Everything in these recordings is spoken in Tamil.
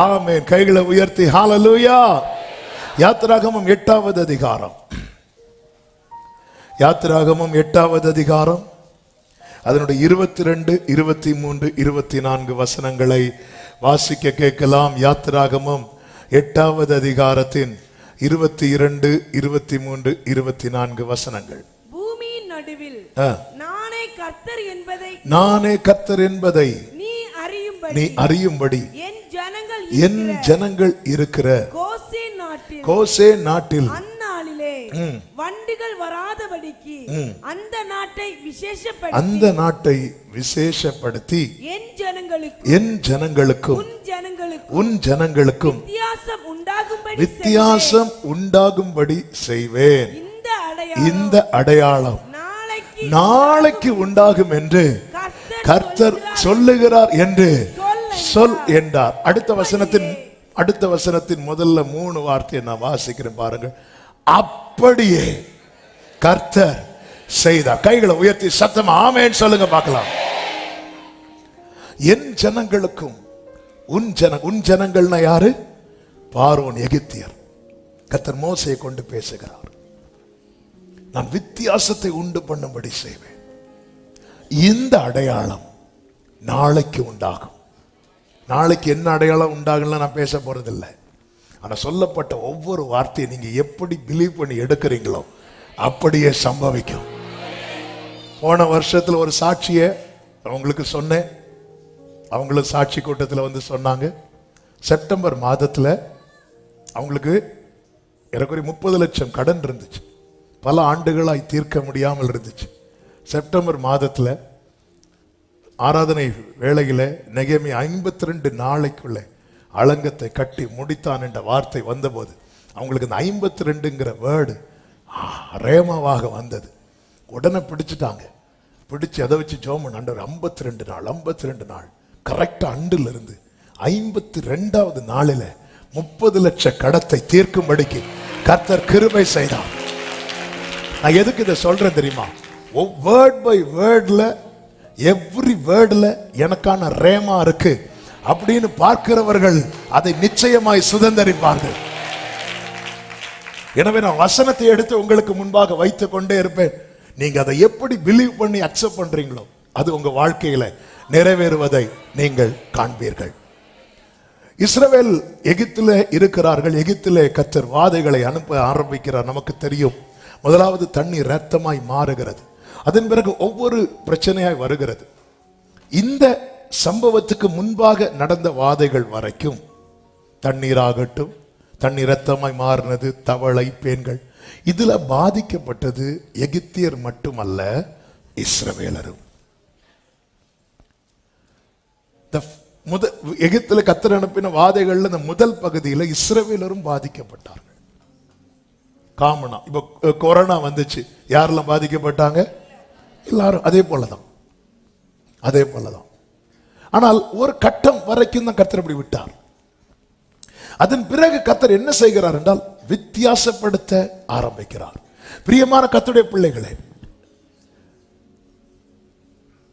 ஆமென். கைகளை உயர்த்தி ஹalleluya. யாத்திராகமம் 8வது அதிகாரம். யாத்திராகமம் 8வது அதிகாரம் அதனுடைய 22, 23, 24 வசனங்களை வாசிக்க கேட்கலாம். யாத்திராகமம் 8வது அதிகாரத்தின் 22, 23, 24 வசனங்கள். பூமியின் நடுவில் நானே கர்த்தர் என்பதை நீ அறியும்படி என் ஜனங்கள் இருக்கிற கோசே நாட்டில் வண்டுகள் வராதபடிக்கு அந்த நாட்டை விசேஷப்படுத்தி என் ஜனங்களுக்கும் உன் ஜனங்களுக்கும் வித்தியாசம் உண்டாகும்படி செய்வேன். இந்த அடையாளம் நாளைக்கு உண்டாகும் என்று கர்த்தர் சொல்லுகிறார் என்று சொல் என்றார். அடுத்த வசனத்தின் முதல்ல 3 வார்த்தையை நான் வாசிக்கிறேன் பாருங்க. அப்படியே கர்த்தர் செய்தார். கைகளை உயர்த்தி சத்தமா ஆமென் சொல்லுங்க பார்க்கலாம். என் ஜனங்களுக்கும் உன் ஜனங்கள்னா யாரு? பார்வோன், எகிப்தியர். கர்த்தர் மோசேயை கொண்டு பேசுகிறார். நான் வித்தியாசத்தை உண்டு பண்ணும்படி செய்வேன். இந்த அடையாளம் நாளைக்கு உண்டாகும். நாளைக்கு என்ன அடையாளம் உண்டாகும்ல நான் பேச போறதில்லை. ஆனா சொல்லப்பட்ட ஒவ்வொரு வார்த்தையை நீங்க எப்படி பிலீவ் பண்ணி எடுக்கிறீங்களோ அப்படியே சம்பவிக்கும். போன வருஷத்துல ஒரு சாட்சியை அவங்களுக்கு சொன்னேன். அவங்களும் சாட்சி கூட்டத்தில் வந்து சொன்னாங்க. செப்டம்பர் மாதத்துல அவங்களுக்கு ஏறக்குறைய 30 லட்சம் கடன் இருந்துச்சு. பல ஆண்டுகளாய் தீர்க்க முடியாமல் இருந்துச்சு. செப்டம்பர் மாதத்துல ஆராதனை வேளையில நெகேமி 52 நாளைக்குள்ள அலங்கத்தை கட்டி முடித்தான் என்ற வார்த்தை வந்தபோது அவங்களுக்கு இந்த 52ங்கிற வேர்டு ரேமாவாக வந்தது. உடனே பிடிச்சிட்டாங்க. பிடிச்சு அதை வச்சு ஜோமன் ஆண்டவர் 52 நாள் கரெக்டா அண்டில் இருந்து 52வது நாளில 30 லட்ச கடத்தை தீர்க்கும்படிக்கு கர்த்தர் கிருபை செய்தார். நான் எதுக்கு இதை சொல்றேன் தெரியுமா? வேர்ட் பை வேர்ட்ல எவ்ரி வேர்ட்ல எனக்கான ரேமா இருக்கு அப்படின்னு பார்க்கிறவர்கள் அதை நிச்சயமாய் சுதந்தரிப்பார்கள். எனவே நான் வசனத்தை எடுத்து உங்களுக்கு முன்பாக வைத்துக் கொண்டே இருப்பேன். நீங்க அதை எப்படி பிலீவ் பண்ணி அக்செப்ட் பண்றீங்களோ அது உங்க வாழ்க்கையில நிறைவேறுவதை நீங்கள் காண்பீர்கள். இஸ்ரவேல் எகிப்திலே இருக்கிறார்கள். எகிப்திலே கர்த்தர் வாதைகளை அனுப்ப ஆரம்பிக்கிறார். நமக்கு தெரியும். முதலாவது தண்ணீர் இரத்தமாய் மாறுகிறது. அதன் பிறகு ஒவ்வொரு பிரச்சனையாய் வருகிறது. இந்த சம்பவத்துக்கு முன்பாக நடந்த வாதைகள் வரைக்கும் தண்ணீராகட்டும், தண்ணீர் இரத்தமாய் மாறினது, தவளை, பேன்கள், இதுல பாதிக்கப்பட்டது எகிப்தியர் மட்டுமல்ல, இஸ்ரவேலரும். எகிப்தில கர்த்தர் அனுப்பின வாதைகள்ல இந்த முதல் பகுதியில் இஸ்ரவேலரும் பாதிக்கப்பட்டார்கள். காமனா இப்ப கொரோனா வந்துச்சு, யாரெல்லாம் பாதிக்கப்பட்டாங்க? எல்லாரும். அதே போலதான். ஆனால் ஒரு கட்டம் வரைக்கும் தான் கர்த்தர் அப்படி விட்டார். அதன் பிறகு கர்த்தர் என்ன செய்கிறார் என்றால் வித்தியாசப்படுத்த ஆரம்பிக்கிறார். பிரியமான கர்த்தருடைய பிள்ளைகளே,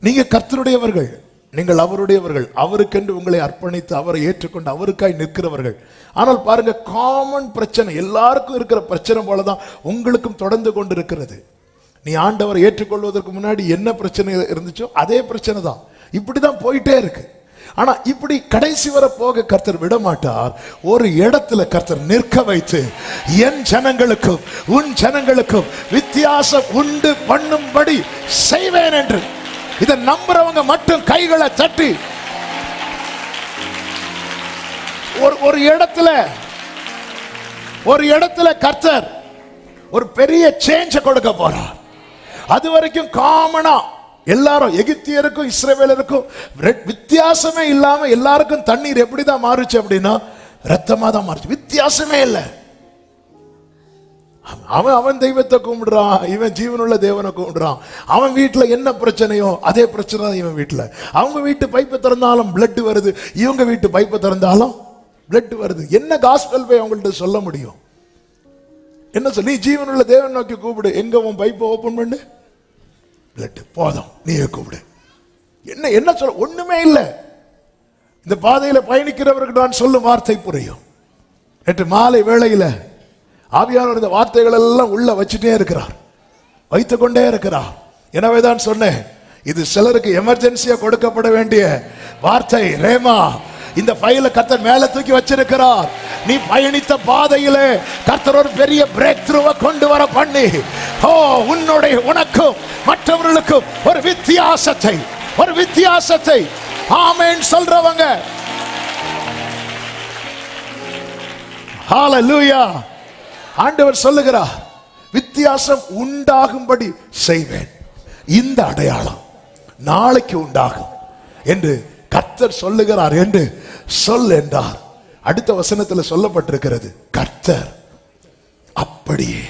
நீங்க கர்த்தருடையவர்கள், நீங்கள் அவருடையவர்கள். அவருக்கென்று உங்களை அர்ப்பணித்து அவரை ஏற்றுக்கொண்டு அவருக்காய் நிற்கிறவர்கள். ஆனால் பாருங்க, காமன் பிரச்சனை, எல்லாருக்கும் இருக்கிற பிரச்சனை போலதான் உங்களுக்கும் தொடர்ந்து கொண்டு இருக்கிறது. நீ ஆண்டவரை ஏற்றுக்கொள்வதற்கு முன்னாடி என்ன பிரச்சனை இருந்துச்சோ அதே பிரச்சனை தான். இப்படிதான் போயிட்டே இருக்கு. ஆனா இப்படி கடைசி வர போக கர்த்தர் விட மாட்டார். ஒரு இடத்துல கர்த்தர் நிற்க வைத்து என் ஜனங்களுக்கும் உன் ஜனங்களுக்கும் வித்தியாசம் உண்டு பண்ணும்படி செய்வேன் என்று இதை நம்புறவங்க மட்டும் கைகளை தட்டி ஒரு இடத்துல கர்த்தர் ஒரு பெரிய சேஞ்ச் கொடுக்க போறார். அது வரைக்கும் காமனா எல்லாரும், எகிப்தியருக்கும் இஸ்ரவேலருக்கும் வித்தியாசமே இல்லாம எல்லாருக்கும் தண்ணீர் எப்படிதான் மாறுச்சு அப்படின்னா ரத்தமா தான் மாறுச்சு. வித்தியாசமே இல்லை. அவன் தெய்வத்தை கும்பிடுறான், இவன் ஜீவனுள்ள தேவனை கும்பிடுறான். அவன் வீட்டுல என்ன பிரச்சனையோ அதே பிரச்சனை தான் இவன் வீட்டுல. அவங்க வீட்டு பைப்பை திறந்தாலும் பிளட் வருது, இவங்க வீட்டு பைப்பை திறந்தாலும் பிளட் வருது. என்ன காஸ்பல் போய் அவங்கள்ட்ட சொல்ல முடியும்? என்ன சொல்லி ஜீவனுள்ள தேவன் நோக்கி கூப்பிடு, எங்க உன் பைப்பை ஓபன் பண்ணு, பிளட் போதும், நீயே கூப்பிடு. என்ன சொல்ல? ஒண்ணுமே இல்லை. இந்த பாதையில பயணிக்கிறவருக்கு நான் சொல்லும் வார்த்தை புரியும். நேற்று மாலை வேளையில ஆவியானவர் இந்த வார்த்தைகள் எல்லாம் உள்ள வச்சுட்டே இருக்கிறார், வைத்துக் கொண்டே இருக்கிறார். எனவேதான் சொன்னேன், இது சிலருக்கு எமர்ஜென்சியா கொடுக்கப்பட வேண்டிய வார்த்தை. ரேமா, இந்த ஃபைல கர்த்தர் மேல தூக்கி வச்சிருக்கிறார். நீ பயணித்த பாதையிலே கர்த்தர் ஒரு பெரிய பிரேக் த்ரூவை கொண்டு வர பண்ணி, உன்னுடைய உனக்கும் மற்றவர்களுக்கும் ஒரு வித்தியாசத்தை ஆமென் சொல்றவங்க ஹalleluya. ஆண்டவர் சொல்லுகிறார், வித்தியாசம் உண்டாகும்படி செய்வேன். இந்த அடையாளம் நாளைக்கு உண்டாகும் என்று கர்த்தர் சொல்லுகிறார் என்று சொல் என்றார். அடுத்த வசனத்தில் சொல்லப்பட்டிருக்கிறது, கர்த்தர் அப்படியே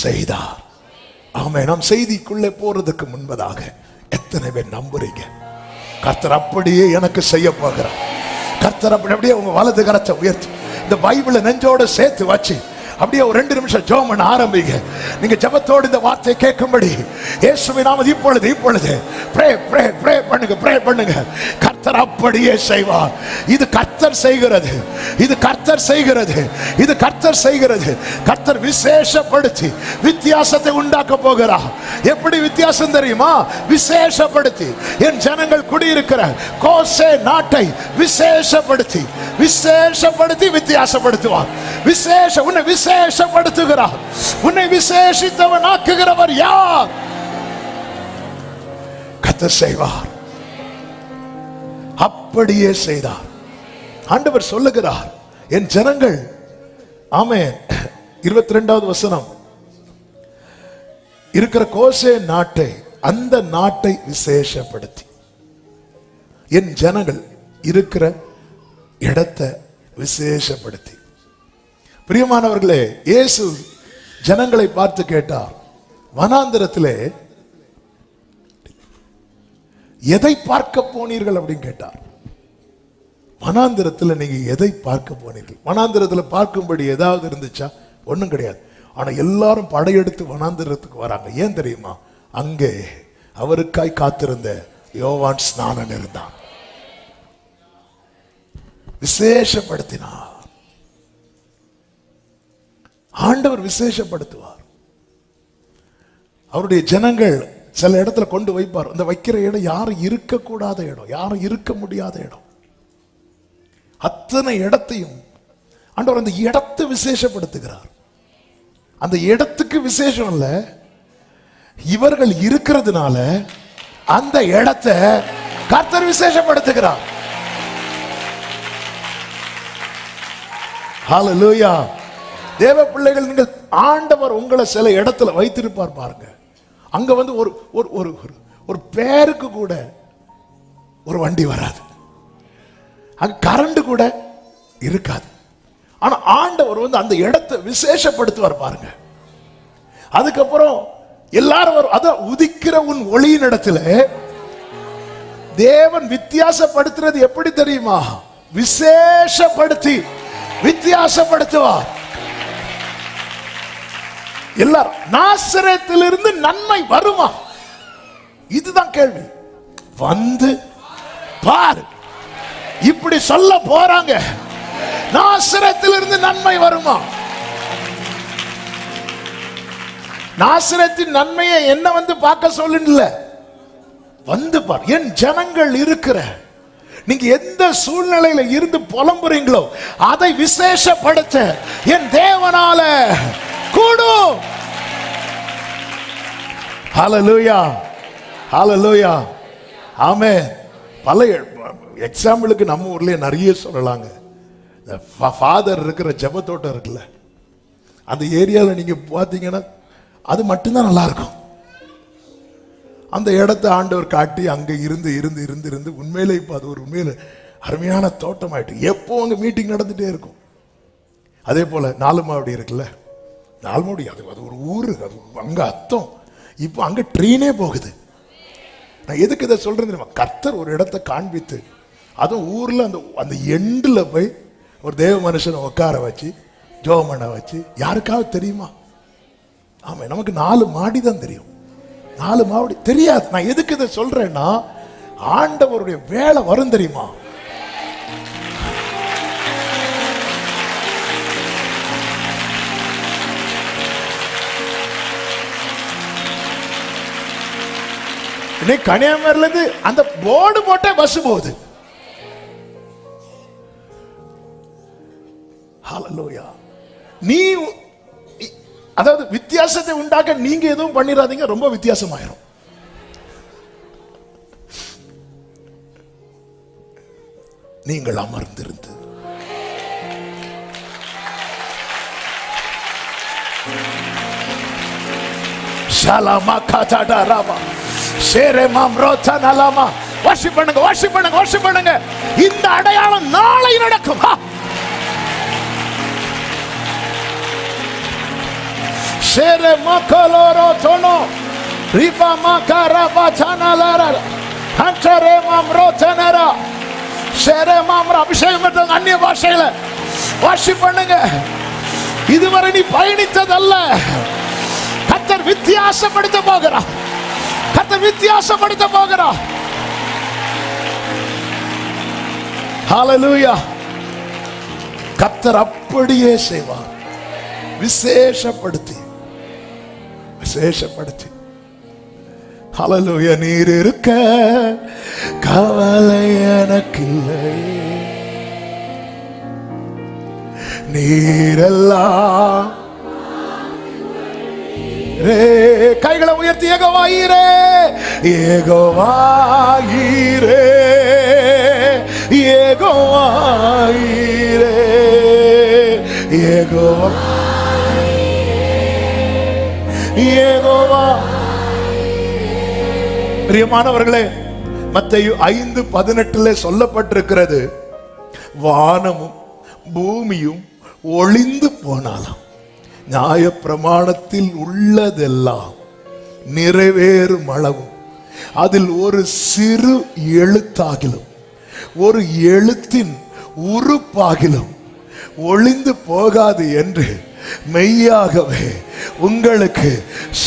செய்தார். ஆமே. நாம் செய்திக்குள்ளே போறதுக்கு முன்பதாக எத்தனை பேர் நம்புறீங்க கர்த்தர் அப்படியே எனக்கு செய்ய போகிறார்? கர்த்தர் அப்படியே உங்க வலது கரத்தை உயர்த்தி இந்த பைபிளை நெஞ்சோட சேர்த்து வச்சு அப்படியே ஒரு 2 நிமிஷம் ஜெபம் பண்ண ஆரம்பிங்க. நீங்க ஜெபத்தோடு இந்த வார்த்தையை கேட்கும்படி இயேசுவின் நாமத்தில் இப்பொழுது ப்ரே பண்ணுங்க. கர்த்தர் அப்படியே செய்வார். இது கர்த்தர் செய்கிறது. கர்த்தர் விசேஷப்படுத்தி வித்தியாசத்தை உண்டாக்க போகிறார். எப்படி வித்தியாசம் தெரியுமா? விசேஷப்படுத்தி என் ஜனங்கள் குடியிருக்கிற கோசே நாட்டை விசேஷப்படுத்தி வித்தியாசப்படுத்துவார். உன்னை விசேஷப்படுத்துகிறார். உன்னை விசேஷித்தவன் ஆக்குகிறவர் யார்? கர்த்தர் செய்வார். அப்படியே செய்தார். ஆண்டவர் சொல்லுகிறார், என் ஜனங்கள், ஆமென், 22வது வசனம், இருக்கிற கோசே நாட்டை, அந்த நாட்டை விசேஷப்படுத்தி, என் ஜனங்கள் இருக்கிற இடத்தை விசேஷப்படுத்தி. பிரியமானவர்களே, இயேசு ஜனங்களை பார்த்து கேட்டார், வனாந்திரத்திலே எதை பார்க்க போனீர்கள் அப்படின்னு கேட்டார். வனாந்திரத்தில் நீங்க எதை பார்க்க போனீர்கள்? வனாந்திரத்தில் பார்க்கும்படி ஏதாவது இருந்துச்சா? ஒண்ணும் கிடையாது. ஆனா எல்லாரும் படையெடுத்து வனாந்திரத்துக்கு வராங்க. ஏன் தெரியுமா? அங்கே அவருக்காய் காத்திருந்த யோவான் ஸ்நானன் இருந்தான். விசேஷப்படுத்தினார். ஆண்டவர் விசேஷப்படுத்துவார். அவருடைய ஜனங்கள் சில இடத்துல கொண்டு வைப்பார். அந்த வைக்கிற இடம் யாரும் இருக்கக்கூடாத இடம், யாரும் இருக்க முடியாத இடம். அத்தனை இடத்தையும் ஆண்டவர் அந்த இடத்தை விசேஷப்படுத்துகிறார். அந்த இடத்துக்கு விசேஷம் இல்ல, இவர்கள் இருக்கிறதுனால அந்த இடத்தை கர்த்தர் விசேஷப்படுத்துகிறார். ஹalleluya. தேவ பிள்ளைகள், நீங்கள் ஆண்டவர் உங்களை சில இடத்துல வைத்திருப்பார் பாருங்க. அங்க வந்து ஒரு ஒரு ஒரு பேருக்கு கூட ஒரு வண்டி வராது, அங்க கரண்ட் கூட இருக்காது. ஆனா ஆண்டவர் வந்து அந்த இடத்தை விசேஷப்படுத்துவார் பாருங்க. அதுக்கப்புறம் எல்லாரும் வரும். அத உதிக்கிற உன் ஒளியின் இடத்துல தேவன் வித்தியாசப்படுத்துறது எப்படி தெரியுமா? விசேஷப்படுத்தி வித்தியாசப்படுத்துவார். எல்லாரும், நாசரேத்திலிருந்து நன்மை வருமா? இதுதான் கேள்வி. வந்து பாரு, இப்படி சொல்ல போறாங்க. நாசரேத்திலிருந்து நன்மை வருமா? நாசரேத்தின் நன்மையை என்ன வந்து பார்க்க சொல்லல, வந்து பார். என் ஜனங்கள் இருக்கிற, நீங்க எந்த சூழ்நிலையில இருந்து புலம்புறீங்களோ அதை விசேஷப்படுத்த என் தேவனால கூடும். ஹalleluya, ஹalleluya, ஆமென். பல எக்ஸாம்பிளுக்கு நம்ம ஊர்லயே நிறைய சொல்லலாங்க. ஃபாதர் இருக்கிற ஜெபத்தோட்டம் இருக்குல்ல, அந்த ஏரியாவில் நீங்க பார்த்தீங்கன்னா அது மட்டும்தான் நல்லா இருக்கும். அந்த இடத்தை ஆண்டவர் காட்டி அங்க இருந்து இருந்து இருந்து இருந்து உண்மையிலே இப்ப அது ஒரு உண்மையில அருமையான தோட்டம் ஆயிட்டு. எப்போ அங்க மீட்டிங் நடந்துட்டே இருக்கும். அதே போல நாலுமாவடி இருக்குல்ல, நாலுமாவடி அது ஒரு ஊரு, அது அங்க அர்த்தம். இப்போ அங்க ட்ரெயினே போகுது. நான் எதுக்கு இதை சொல்றேன் தெரியுமா? கர்த்தர் ஒரு இடத்தை காண்பித்து, அதுவும் ஊர்ல அந்த அந்த எண்டுல போய் ஒரு தேவ மனுஷனை உட்கார வச்சு ஜெபம் பண்ண வச்சு, யாருக்காவது தெரியுமா? ஆமா, நமக்கு 4 மாடி தான் தெரியும், 4 மாடி தெரியாது. நான் எதுக்கு இதை சொல்றேன்னா, ஆண்டவருடைய வேலை வரும் தெரியுமா? நீ கன்னியாகுமரியில இருந்து அந்த போர்டு போட்டே பஸ் போகுது. ஹல்லேலூயா. நீ அதாவது வித்தியாசத்தை உண்டாக்க நீங்க எதுவும் பண்ணிராதீங்க, ரொம்ப வித்தியாசமாயிரும். நீங்கள் அமர்ந்திருந்து ஷாலாமா காதாடா ராமா ஷேரேமா ம்ரோதனலாமா வர்ஷிப் பண்ணுங்க, வர்ஷிப் பண்ணுங்க, வர்ஷிப் பண்ணுங்க. இந்த அடையாளம் நாளை நடக்கும். ஷேரேமா கலோரோ தோனோ ரிபாமா கராபா சனலாரா ஹண்டரேமா ம்ரோதனரா ஷேரேமா அபிஷேகம் பண்ற அந்நிய பாஷையில வர்ஷிப் பண்ணுங்க. இதுவரை நீ பயணித்ததல்ல, கர்த்தர் வித்தியாசப்படுத்த போகிறார். கர்த்தர் வித்தியாசப்படுத்த போகிறார். ஹல்லேலூயா. கர்த்தர் அப்படியே செய்வார். விசேஷப்படுத்தி விசேஷப்படுத்தி. ஹல்லேலூயா. நீர் இருக்க கவலை எனக்கில்லை, நீரெல்லாம் கைகளை உயர்த்தி யெகோவாயீரே, யெகோவாயீரே, யெகோவாயீரே, யெகோவா யெகோவா. பிரியமானவர்களே, மத்தேயு 5:18 சொல்லப்பட்டிருக்கிறது, வானமும் பூமியும் ஒளிந்து போனாலும் நியாயப்பிரமாணத்தில் உள்ளதெல்லாம் நிறைவேறும் அளவும் அதில் ஒரு சிறு எழுத்தாகிலும் ஒரு எழுத்தின் உறுப்பாகிலும் ஒளிந்து போகாது என்று மெய்யாகவே உங்களுக்கு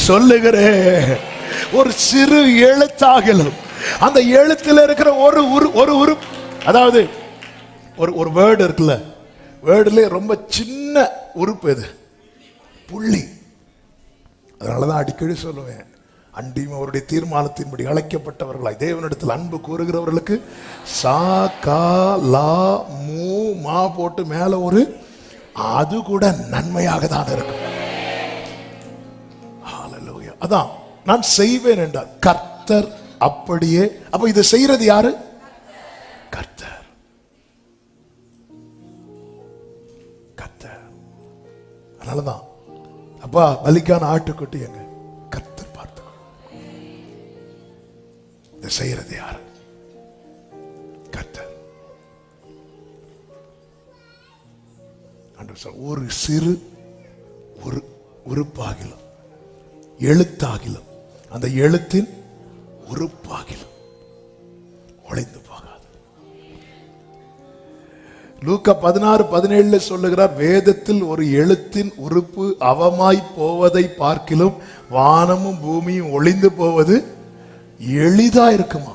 சொல்லுகிறேன். ஒரு சிறு எழுத்தாகிலும் அந்த எழுத்தில் இருக்கிற ஒரு உறுப்பு, அதாவது ஒரு வேர்டு இருக்குல்ல, வேர்டுல ரொம்ப சின்ன உறுப்பு எது? புள்ளி. அதனாலதான் அடிக்கடி சொல்லுவேன், அண்டியும் அவருடைய தீர்மானத்தின்படி அழைக்கப்பட்டவர்களாய் தேவனிடத்தில் அன்பு கூறுகிறவர்களுக்கு சா கா லா மூ மா போட்டு மேல ஒரு அது கூட நன்மையாக தான் இருக்கும். ஹல்லேலூயா. அதான் நான் செய்வேன் என்றார் கர்த்தர். அப்படியே அப்ப இதை செய்யறது யாரு? கர்த்தர். கர்த்தர். அதனாலதான் அப்பா பலிக்கான ஆட்டுக்குட்டி எங்க? கர்த்தர் பார்த்துக்கோ. இதை செய்யறது யாரு? கர்த்தர். ஒரு சிறு ஒரு உறுப்பாகிலும் எழுத்தாகிலும் அந்த எழுத்தின் உறுப்பாகிலும் ஒளிந்து போகாது. லூக்கா 16:17 சொல்லுகிறார், வேதத்தில் ஒரு எழுத்தின் உறுப்பு அவமாய் போவதை பார்க்கிலும் வானமும் பூமியும் ஒளிந்து போவது எளிதா இருக்குமா.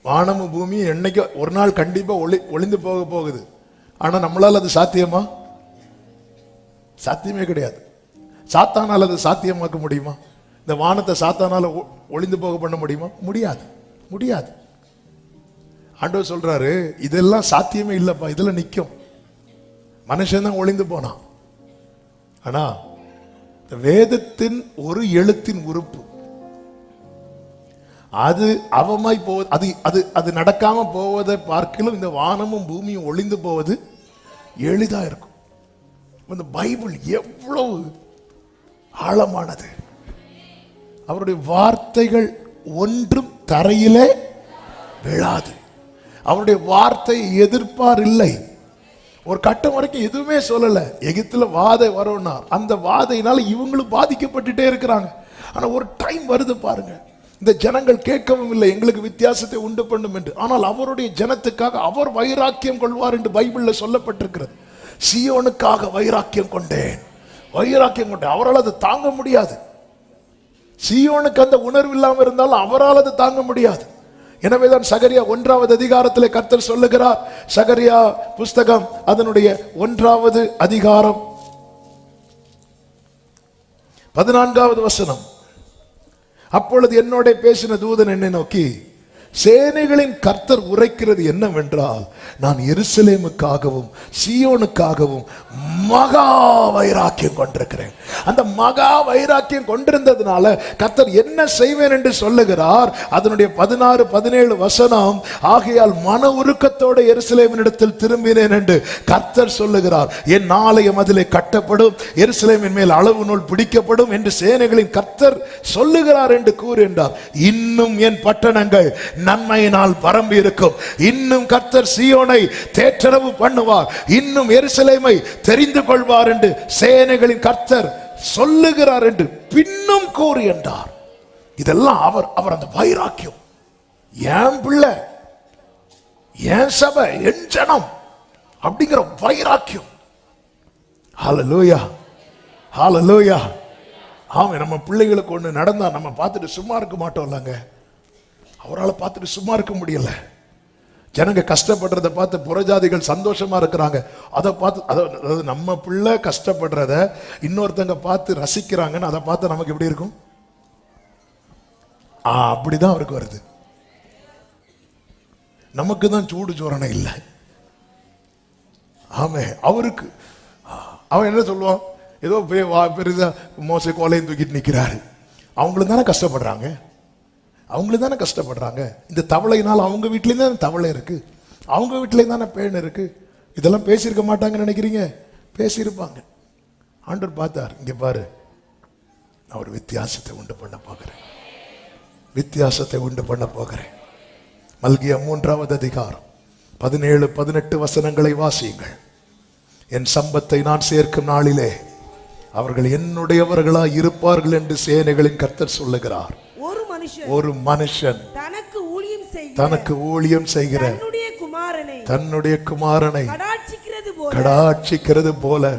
வானமும் பூமியும் என்னைக்கு ஒரு நாள் கண்டிப்பா ஒளிந்து போக போகுது. ஆனா நம்மளால அது சாத்தியமா? சாத்தியமே கிடையாது. சாத்தானால் அது சாத்தியமாக்க முடியுமா? இந்த வானத்தை சாத்தானால ஒளிந்து போக பண்ண முடியுமா? முடியாது, முடியாது. ஆண்டவர் சொல்றாரு, இதெல்லாம் சாத்தியமே இல்லப்பா, இதெல்லாம் நிற்கும். மனுஷன் தான் ஒளிந்து போனான். ஆனா இந்த வேதத்தின் ஒரு எழுத்தின் உறுப்பு அது அவமாய் போவது, அது அது அது நடக்காம போவதை பார்க்கலும் இந்த வானமும் பூமியும் ஒளிந்து போவது எளிதா இருக்கும். இந்த பைபிள் எவ்வளவு ஆழமானது. அவருடைய வார்த்தைகள் ஒன்றும் தரையிலே விழாது. அவருடைய வார்த்தை எதிர்ப்பார் இல்லை. ஒரு கட்டம் வரைக்கும் எதுவுமே சொல்லல. எகிப்துல வாதை வரும்னா அந்த வாதையினால இவங்களும் பாதிக்கப்பட்டுட்டே இருக்கிறாங்க. ஆனா ஒரு டைம் வருது பாருங்க, இந்த ஜனங்கள் கேட்கவும் இல்லை எங்களுக்கு வித்தியாசத்தை உண்டு பண்ணும் என்று. ஆனால் அவருடைய ஜனத்துக்காக அவர் வைராக்கியம் கொள்வார் என்று பைபிள்ல சொல்லப்பட்டிருக்கிறது. சீயோனுக்காக வைராக்கியம் கொண்டேன், வைராக்கியம் கொண்டேன். அவரால் அதை தாங்க முடியாது. சீயோனுக்கு அந்த உணர்வு இல்லாமல் இருந்தாலும் அவரால் அதை தாங்க முடியாது. எனவேதான் சகரியா 1வது அதிகாரத்தில் கர்த்தர் சொல்லுகிறார். சகரியா புஸ்தகம் அதனுடைய 1வது அதிகாரம் 14வது வசனம். அப்பொழுது என்னோட பேசின தூதன் என்னை நோக்கி, சேனைகளின் கர்த்தர் உரைக்கிறது என்னவென்றால், நான் எருசலேமுக்காகவும் சீயோனுக்காகவும் மகா வைராக்கியம் கொண்டிருக்கிறேன். அந்த மகா வைராக்கியம் கொண்டிருந்ததுனால கர்த்தர் என்ன செய்வேன் என்று சொல்லுகிறார். அதனுடைய 16, 17 வசனம், ஆகையால் மன உருக்கத்தோடு எருசலேமினிடத்தில் திரும்பினேன் என்று கர்த்தர் சொல்லுகிறார். என் ஆலயம் அதிலே கட்டப்படும், எருசலேமின் மேல் அளவு நூல் பிடிக்கப்படும் என்று சேனைகளின் கர்த்தர் சொல்லுகிறார் என்று கூறுகின்றார். இன்னும் என் பட்டணங்கள் நன்மையினால் பரம்பி இருக்கும். இன்னும் கர்த்தர் சீயோனை தேற்றரவு பண்ணுவார். இன்னும் எருசலேமை தெரிந்து கொள்வார் என்று சேனைகளின் கர்த்தர் சொல்லுகிறார் என்று பின்னும் கூறுகின்றார். இதெல்லாம் அவர் அந்த வைராக்கியம், என் பிள்ளை, என் சபை, என் ஜனம் அப்படிங்கிற வைராக்கியம். ஹல்லேலூயா, ஹல்லேலூயா. ஆமென். நம்ம பிள்ளைகளுக்கு ஒண்ணு நடந்தா நம்ம பார்த்துட்டு சும்மா இருக்க மாட்டோம்லங்க. அவரால் பார்த்துட்டு சும்மா இருக்க முடியல. ஜனங்க கஷ்டப்படுறத பார்த்து புறஜாதிகள் சந்தோஷமா இருக்கிறாங்க. அதை பார்த்து, அதாவது நம்ம பிள்ளை கஷ்டப்படுறத இன்னொருத்தங்க பார்த்து ரசிக்கிறாங்கன்னு அதை பார்த்து நமக்கு எப்படி இருக்கும்? அப்படிதான் அவருக்கு வருது. நமக்கு தான் சூடு சோரணை இல்லை. ஆமே. அவருக்கு அவன் என்ன சொல்லுவான்? ஏதோ பெருசா மோசை கோலையும் தூக்கிட்டு நிக்கிறாரு. அவங்களும் தானே கஷ்டப்படுறாங்க, அவங்களும் தானே கஷ்டப்படுறாங்க. இந்த தவளையினால் அவங்க வீட்லேயும் தானே தவளை இருக்கு, அவங்க வீட்லேயும் தானே பேன் இருக்கு. இதெல்லாம் பேசியிருக்க மாட்டாங்கன்னு நினைக்கிறீங்க? பேசியிருப்பாங்க. ஆண்டவர் பார்த்தார், இங்க பாரு, நான் ஒரு வித்தியாசத்தை உண்டு பண்ண போகிறேன், வித்தியாசத்தை உண்டு பண்ண போகிறேன். மல்கியா 3வது அதிகாரம் 17, 18 வசனங்களை வாசியுங்கள். என் சம்பத்தை நான் சேர்க்கும் நாளிலே அவர்கள் என்னுடையவர்களாய் இருப்பார்கள் என்று சேனைகளின் கர்த்தர் சொல்லுகிறார். ஒரு மனுஷன் தனக்கு ஊழியம் செய்கிற தன்னுடைய குமாரனை கடாட்சிக்கிறது போல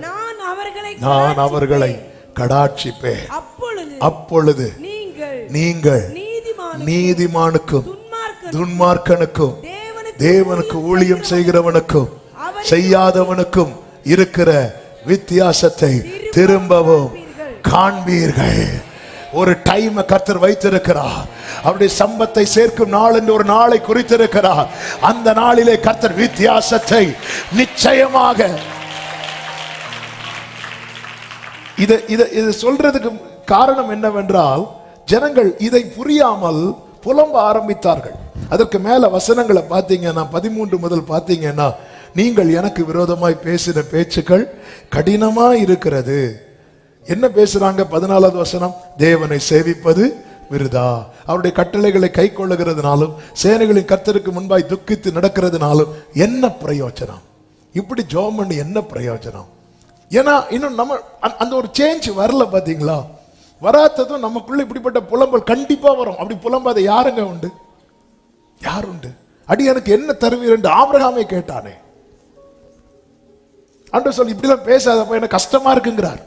நான் அவர்களை கடாட்சிப்பேன். அப்பொழுது நீங்கள் நீதிமானுக்கும் துன்மார்க்கனுக்கும் தேவனுக்கு ஊழியம் செய்கிறவனுக்கும் செய்யாதவனுக்கும் இருக்கிற வித்தியாசத்தை திரும்பவும் காண்பீர்கள். ஒரு டைம் கர்த்தர் வைத்திருக்கிறார். அவருடைய சம்பத்தை சேர்க்கும் நாள் என்று ஒரு நாளை குறித்திருக்கிறார். அந்த நாளிலே கர்த்தர் வித்தியாசத்தை நிச்சயமாக, இதை சொல்றதுக்கு காரணம் என்னவென்றால், ஜனங்கள் இதை புரியாமல் புலம்ப ஆரம்பித்தார்கள். அதற்கு மேல வசனங்களை பார்த்தீங்கன்னா 13 முதல் பார்த்தீங்கன்னா, நீங்கள் எனக்கு விரோதமாய் பேசின பேச்சுக்கள் கடினமா இருக்கிறது. என்ன பேசுறாங்க? 14வது வசனம், தேவனை சேவிப்பது விருதா, அவருடைய கட்டளைகளை கை கொள்ளுகிறதுனாலும் சேனைகளின் கர்த்தருக்கு முன்பாய் துக்கித்து நடக்கிறதுனாலும் என்ன பிரயோஜனம்? இப்படி ஜெபம் பண்ணி என்ன பிரயோஜனம்? ஏன்னா இன்னும் நம்ம அந்த ஒரு சேஞ்ச் வரல. பாத்தீங்களா? வராததும் நமக்குள்ள இப்படிப்பட்ட புலம்பல் கண்டிப்பா வரும். அப்படி புலம்பாத யாருங்க உண்டு? யார் உண்டு? அடி எனக்கு என்ன தருவீர் என்று ஆபிரகாமே கேட்டானே. ஆண்டவர் சொல்லி இப்படிலாம் பேசாதப்ப எனக்கு கஷ்டமா இருக்குங்கிறார்.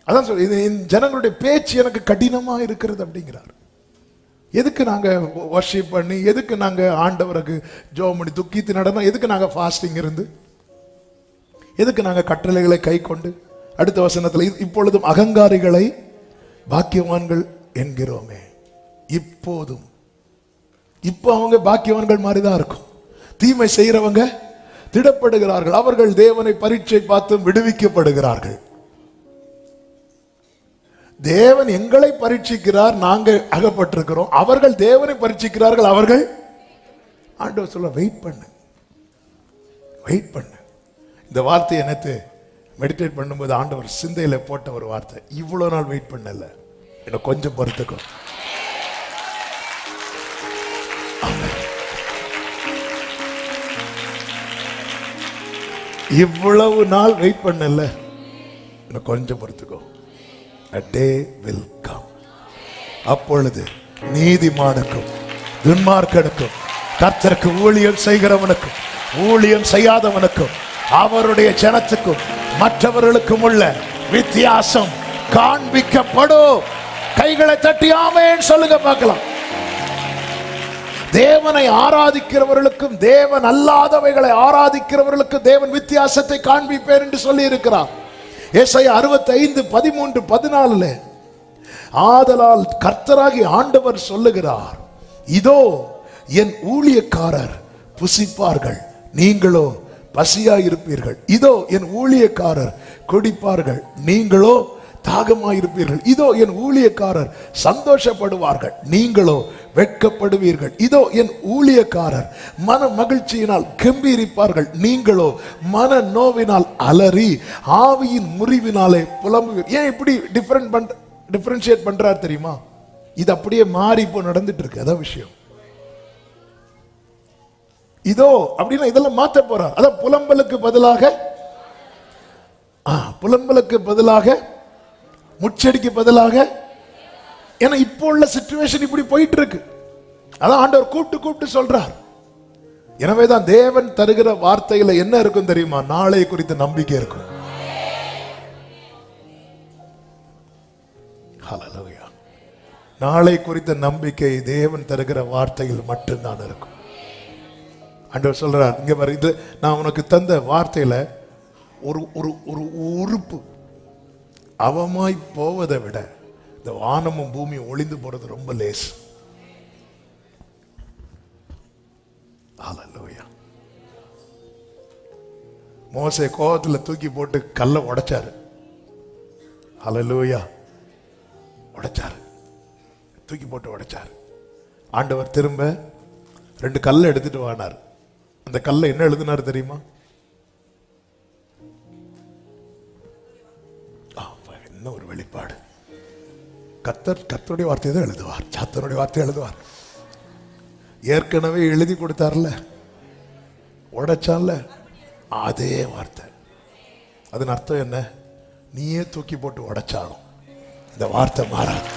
அதான் சொல்லி ஜனங்களுடைய பேச்சு எனக்கு கடினமா இருக்கிறது அப்படிங்கிறார். எதுக்கு நாங்க வர்ஷிப் பண்ணி, எதுக்கு நாங்க ஆண்டவருக்கு ஜெபம் பண்ணி துக்கித்து நடந்தோம், எதுக்கு நாங்க ஃபாஸ்டிங் இருந்து, எதுக்கு நாங்க கட்டளைகளை கை கொண்டு? அடுத்த வசனத்துல, இப்பொழுதும் அகங்காரிகளை பாக்கியவான்கள் என்கிறோமே. இப்போதும் இப்போ அவங்க பாக்கியவான்கள் மாதிரிதான் இருக்கும். தீமை செய்யறவங்க திடப்படுகிறார்கள். அவர்கள் தேவனை பரீட்சை பார்த்து விடுவிக்கப்படுகிறார்கள். தேவன் எங்களை பரீட்சிக்கிறார், நாங்கள் அகப்பட்டிருக்கிறோம். அவர்கள் தேவனை பரீட்சிக்கிறார்கள். அவர்கள், ஆண்டவர் சொல்ல, வெயிட் பண்ணு, வெயிட் பண்ணு. இந்த வார்த்தையை நேற்று மெடிடேட் பண்ணும்போது ஆண்டவர் சிந்தையில போட்ட ஒரு வார்த்தை, இவ்வளவு நாள் வெயிட் பண்ணல, என்ன கொஞ்சம் பொறுத்துக்கும். இவ்வளவு நாள் வெயிட் பண்ணல, என்ன கொஞ்சம் பொறுத்துக்கோ. A day will come. அப்பொழுது நீதிமானுக்கும் துன்மார்க்கனுக்கும் கர்த்தருக்கு ஊழியம் செய்கிறவனுக்கும் ஊழியம் செய்யாதவனுக்கும் அவருடைய ஜனத்துக்கும் மற்றவர்களுக்கும் உள்ள வித்தியாசம் காண்பிக்கப்படும். கைகளை தட்டி ஆமென் சொல்லுங்க பார்க்கலாம். தேவனை ஆராதிக்கிறவர்களுக்கும் தேவன் அல்லாதவைகளை ஆராதிக்கிறவர்களுக்கும் தேவன் வித்தியாசத்தை காண்பிப்பேன் என்று சொல்லி இருக்கிறார். ஏசாயா 65, 13, 14 ஆதலால் கர்த்தராகி ஆண்டவர் சொல்லுகிறார், இதோ என் ஊழியக்காரர் புசிப்பார்கள், நீங்களோ பசியாயிருப்பீர்கள். இதோ என் ஊழியக்காரர் குடிப்பார்கள், நீங்களோ தாகமாயிருப்பீர்கள். இதோ என் ஊழியக்காரர் சந்தோஷப்படுவார்கள், நீங்களோ வெட்கப்படுவீர்கள். இதோ என் ஊழியக்காரர் மன மகிழ்ச்சியினால் கம்பீரிப்பார்கள், நீங்களோ மன நோவினால் அலறி ஆவியின் முறிவினாலே புலம்புவீர்கள். ஏன் இப்படி டிஃபரன்ஷியேட் பண்றார் தெரியுமா? இது அப்படியே மாறி இப்போ நடந்துட்டு இருக்கு. அதான் விஷயம். இதோ அப்படின்னா இதெல்லாம் மாத்த போறார். அதான் புலம்பலுக்கு பதிலாக முச்சடிக்கு பதிலாக, ஏன்னா இப்போ உள்ள சிச்சுவேஷன் இப்படி போயிட்டு இருக்கு. அதான் ஆண்டவர் கூப்பிட்டு சொல்றார். எனவேதான் தேவன் தருகிற வார்த்தையில என்ன இருக்கும் தெரியுமா? நாளை குறித்த நம்பிக்கை இருக்கும். ஹல்லேலூயா. நாளை குறித்த நம்பிக்கை தேவன் தருகிற வார்த்தையில் மட்டும்தான் இருக்கும். ஆண்டவர் சொல்றார், இங்க பாரு, இது நான் உனக்கு தந்த வார்த்தையில ஒரு ஒரு ஒரு உறுப்பு அவமாய் போவதை விட இந்த வானமும் பூமியும் ஒளிந்து போறது ரொம்ப லேஸ். ஹல்லேலூயா. மோசே கோவத்துல தூக்கி போட்டு கல்லை உடைச்சாரு. ஹல்லேலூயா. உடைச்சாரு, தூக்கி போட்டு உடைச்சாரு. ஆண்டவர் திரும்ப 2 கல்லை எடுத்துட்டு வானார். அந்த கல்லை என்ன எழுதினார் தெரியுமா? என்ன ஒரு வெளிப்பாடு! கர்த்தருடைய வார்த்தையை தான் எழுதுவார், சாத்தனுடைய வார்த்தையை எழுதுவார். ஏற்கனவே எழுதி கொடுத்தார்ல, உடைச்சான்ல, அதே வார்த்தை. அதன் அர்த்தம் என்ன? நீயே தூக்கி போட்டு உடைச்சாலும் இந்த வார்த்தை மாறாது.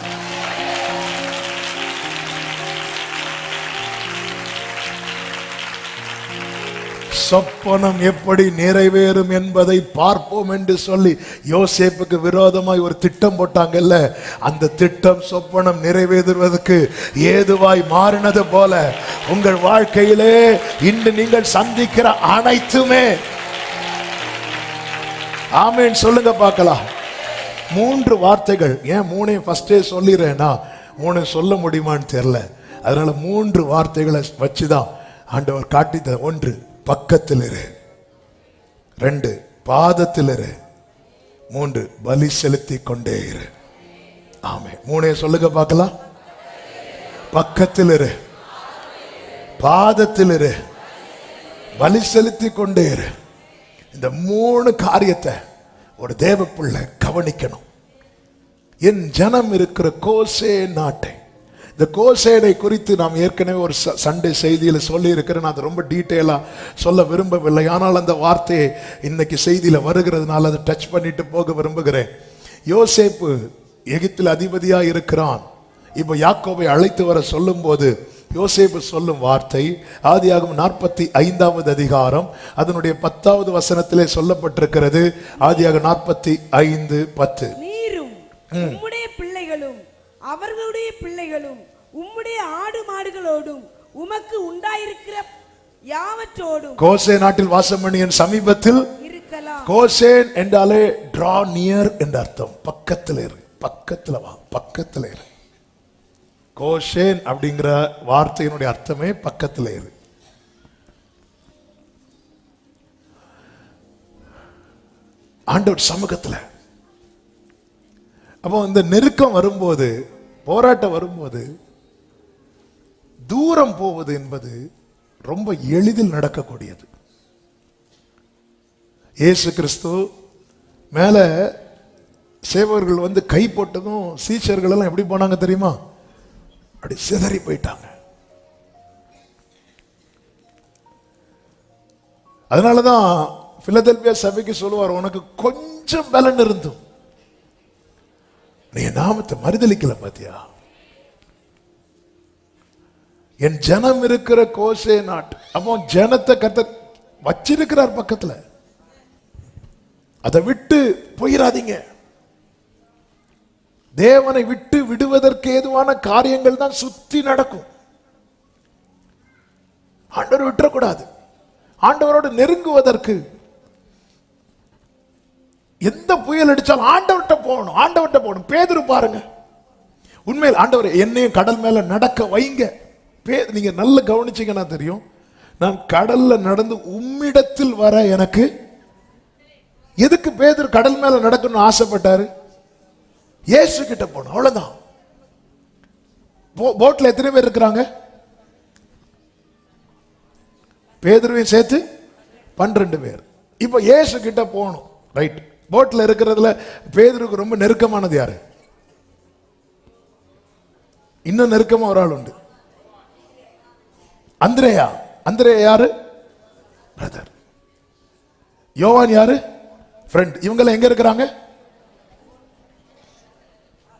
சொப்பனம் எப்படி நிறைவேறும் என்பதை பார்ப்போம் என்று சொல்லி யோசேப்புக்கு விரோதமாய் ஒரு திட்டம் போட்டாங்கல்ல, அந்த திட்டம் சொப்பனம் நிறைவேறுவதற்கு ஏதுவாய் மாறினது போல உங்கள் வாழ்க்கையிலே இன்று நீங்கள் சந்திக்கிற அனைத்துமே, ஆமென் சொல்லுங்க பார்க்கலாம். 3 வார்த்தைகள். ஏன் 3 ஃபர்ஸ்டே சொல்லிடுறேன்னா 3 சொல்ல முடியுமான்னு தெரியல. அதனால 3 வார்த்தைகளை வச்சுதான் ஆண்டவர் காட்டித்த. 1 பக்கத்தில் இரு, 2 பாதத்தில் இரு, 3 பலி செலுத்தி கொண்டே இரு. ஆமே. 3 சொல்லுங்க பார்க்கலாம். பக்கத்தில் இரு, பாதத்தில் இரு, பலி செலுத்தி கொண்டே இரு. இந்த 3 காரியத்தை ஒரு தேவ பிள்ளை கவனிக்கணும். என் ஜனம் இருக்கிற கோசே நாட்டை, இந்த கோசேனை குறித்து நாம் ஏற்கனவே ஒரு சண்டே செய்தியில் சொல்லி இருக்கிறேன். அதை ரொம்ப டீட்டெயிலா சொல்ல விரும்பவில்லை. ஆனால் அந்த வார்த்தையை இன்னைக்கு செய்தியில வருகிறதுனால அதை டச் பண்ணிட்டு போக விரும்புகிறேன். யோசேப்பு எகிப்தில் அதிபதியா இருக்கிறான். இப்போ யாக்கோபை அழைத்து வர சொல்லும் போது யோசேப்பு சொல்லும் வார்த்தை ஆதியாகமம் 45வது அதிகாரம் அதனுடைய 10வது வசனத்திலே சொல்லப்பட்டிருக்கிறது. ஆதியாகமம் 45:10. நீரும் உம்முடைய பிள்ளைகளும் அவர்களுடைய பிள்ளைகளும் உம்முடைய ஆடு மாடுகளோடும் உமக்கு உண்டாயிருக்கிற யாவற்றோடும் கோசே நாட்டில் வாசம் பண்ணி என் சமீபத்தில் இருக்கலாம். கோசேன் என்றாலே டிரா நியர் என்ற அர்த்தம். பக்கத்தில் இரு, பக்கத்துல வா, பக்கத்தில் இரு. கோசேன் அப்படிங்கிற வார்த்தையினுடைய அர்த்தமே பக்கத்தில் இரு. ஆண்டவர் சமூகத்துல. அப்போ இந்த நெருக்கம் வரும்போது, போராட்டம் வரும்போது, தூரம் போவது என்பது ரொம்ப எளிதில் நடக்கக்கூடியது. இயேசு கிறிஸ்து மேல சேவகர்கள் வந்து கை போட்டதும் சீஷர்கள் எல்லாம் எப்படி போனாங்க தெரியுமா? அப்படி சிதறி போயிட்டாங்க. அதனாலதான் பிலதெல்பியா சபைக்கு சொல்லுவார், உனக்கு கொஞ்சம் பலன் இருந்தும் நீ நாமத்தை மறுதலிக்கல பாத்தியா? என் ஜனம் இருக்கிற கோசே நாட்டு. அப்போ ஜனத்தை கர்த்தர் வச்சிருக்கிறார் பக்கத்துல. அதை விட்டு போயிடாதீங்க. தேவனை விட்டு விடுவதற்கு ஏதுவான காரியங்கள் தான் சுத்தி நடக்கும். ஆண்டவர் விட்டுறக்கூடாது. ஆண்டவரோடு நெருங்குவதற்கு எந்த புயல் அடிச்சாலும் ஆண்டவர்கிட்ட போகணும், ஆண்டவர்கிட்ட போகணும். பேதுரு பாருங்க, உண்மையில் ஆண்டவர் என்னையும் கடல் மேல நடக்க வைங்க. நீங்க நல்லா கவனிச்சீங்கன்னா தெரியும், நான் கடல்ல நடந்து உம்மிடத்தில் வர எனக்கு எதுக்கு பேதுரு கடல் மேல நடக்கணும்னு ஆசைப்பட்டாரு? இயேசு கிட்ட போனோம், அவ்வளவுதான். போட்ல எத்தனை பேர் இருக்கிறாங்க? பேதுருவையும் சேர்த்து 12 பேர். இப்ப இயேசு கிட்ட போகணும், ரைட்? போட்ல இருக்கிறதுல பேதுருக்கு ரொம்ப நெருக்கமானது யாரு? இன்னும் நெருக்கமா ஒரு ஆள் உண்டு, அந்திரேயா. அந்திரேயா யாரு? பிரதர். யோவான் யாரு? ஃப்ரெண்ட். இவங்க எங்க இருக்கிறாங்க?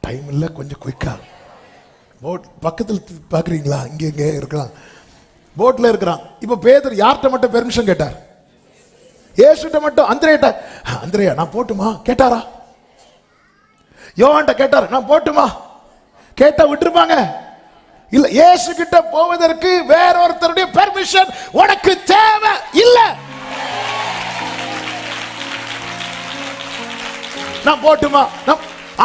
டைம் இல்ல, கொஞ்சம் குயிக்கா. போட் பக்கத்தில் பாக்குறீங்களா? இங்க எங்க இருக்கலாம், போட்ல இருக்கிறான். இப்ப பேதுரு யார்கிட்ட மட்டும் பெர்மிஷன் கேட்டார்? இயேசுட்ட மட்டும். அந்திரேட்ட, அந்திரேயா நான் போட்டுமா கேட்டாரா? யோவான்ட்ட கேட்டாரு, நான் போட்டுமா கேட்டா விட்டுருப்பாங்க? இல்ல. இயேசு கிட்ட போவதற்கு வேற ஒருத்தருடைய பெர்மிஷன் உனக்கு தேவை இல்ல. நான் போட்டுமா?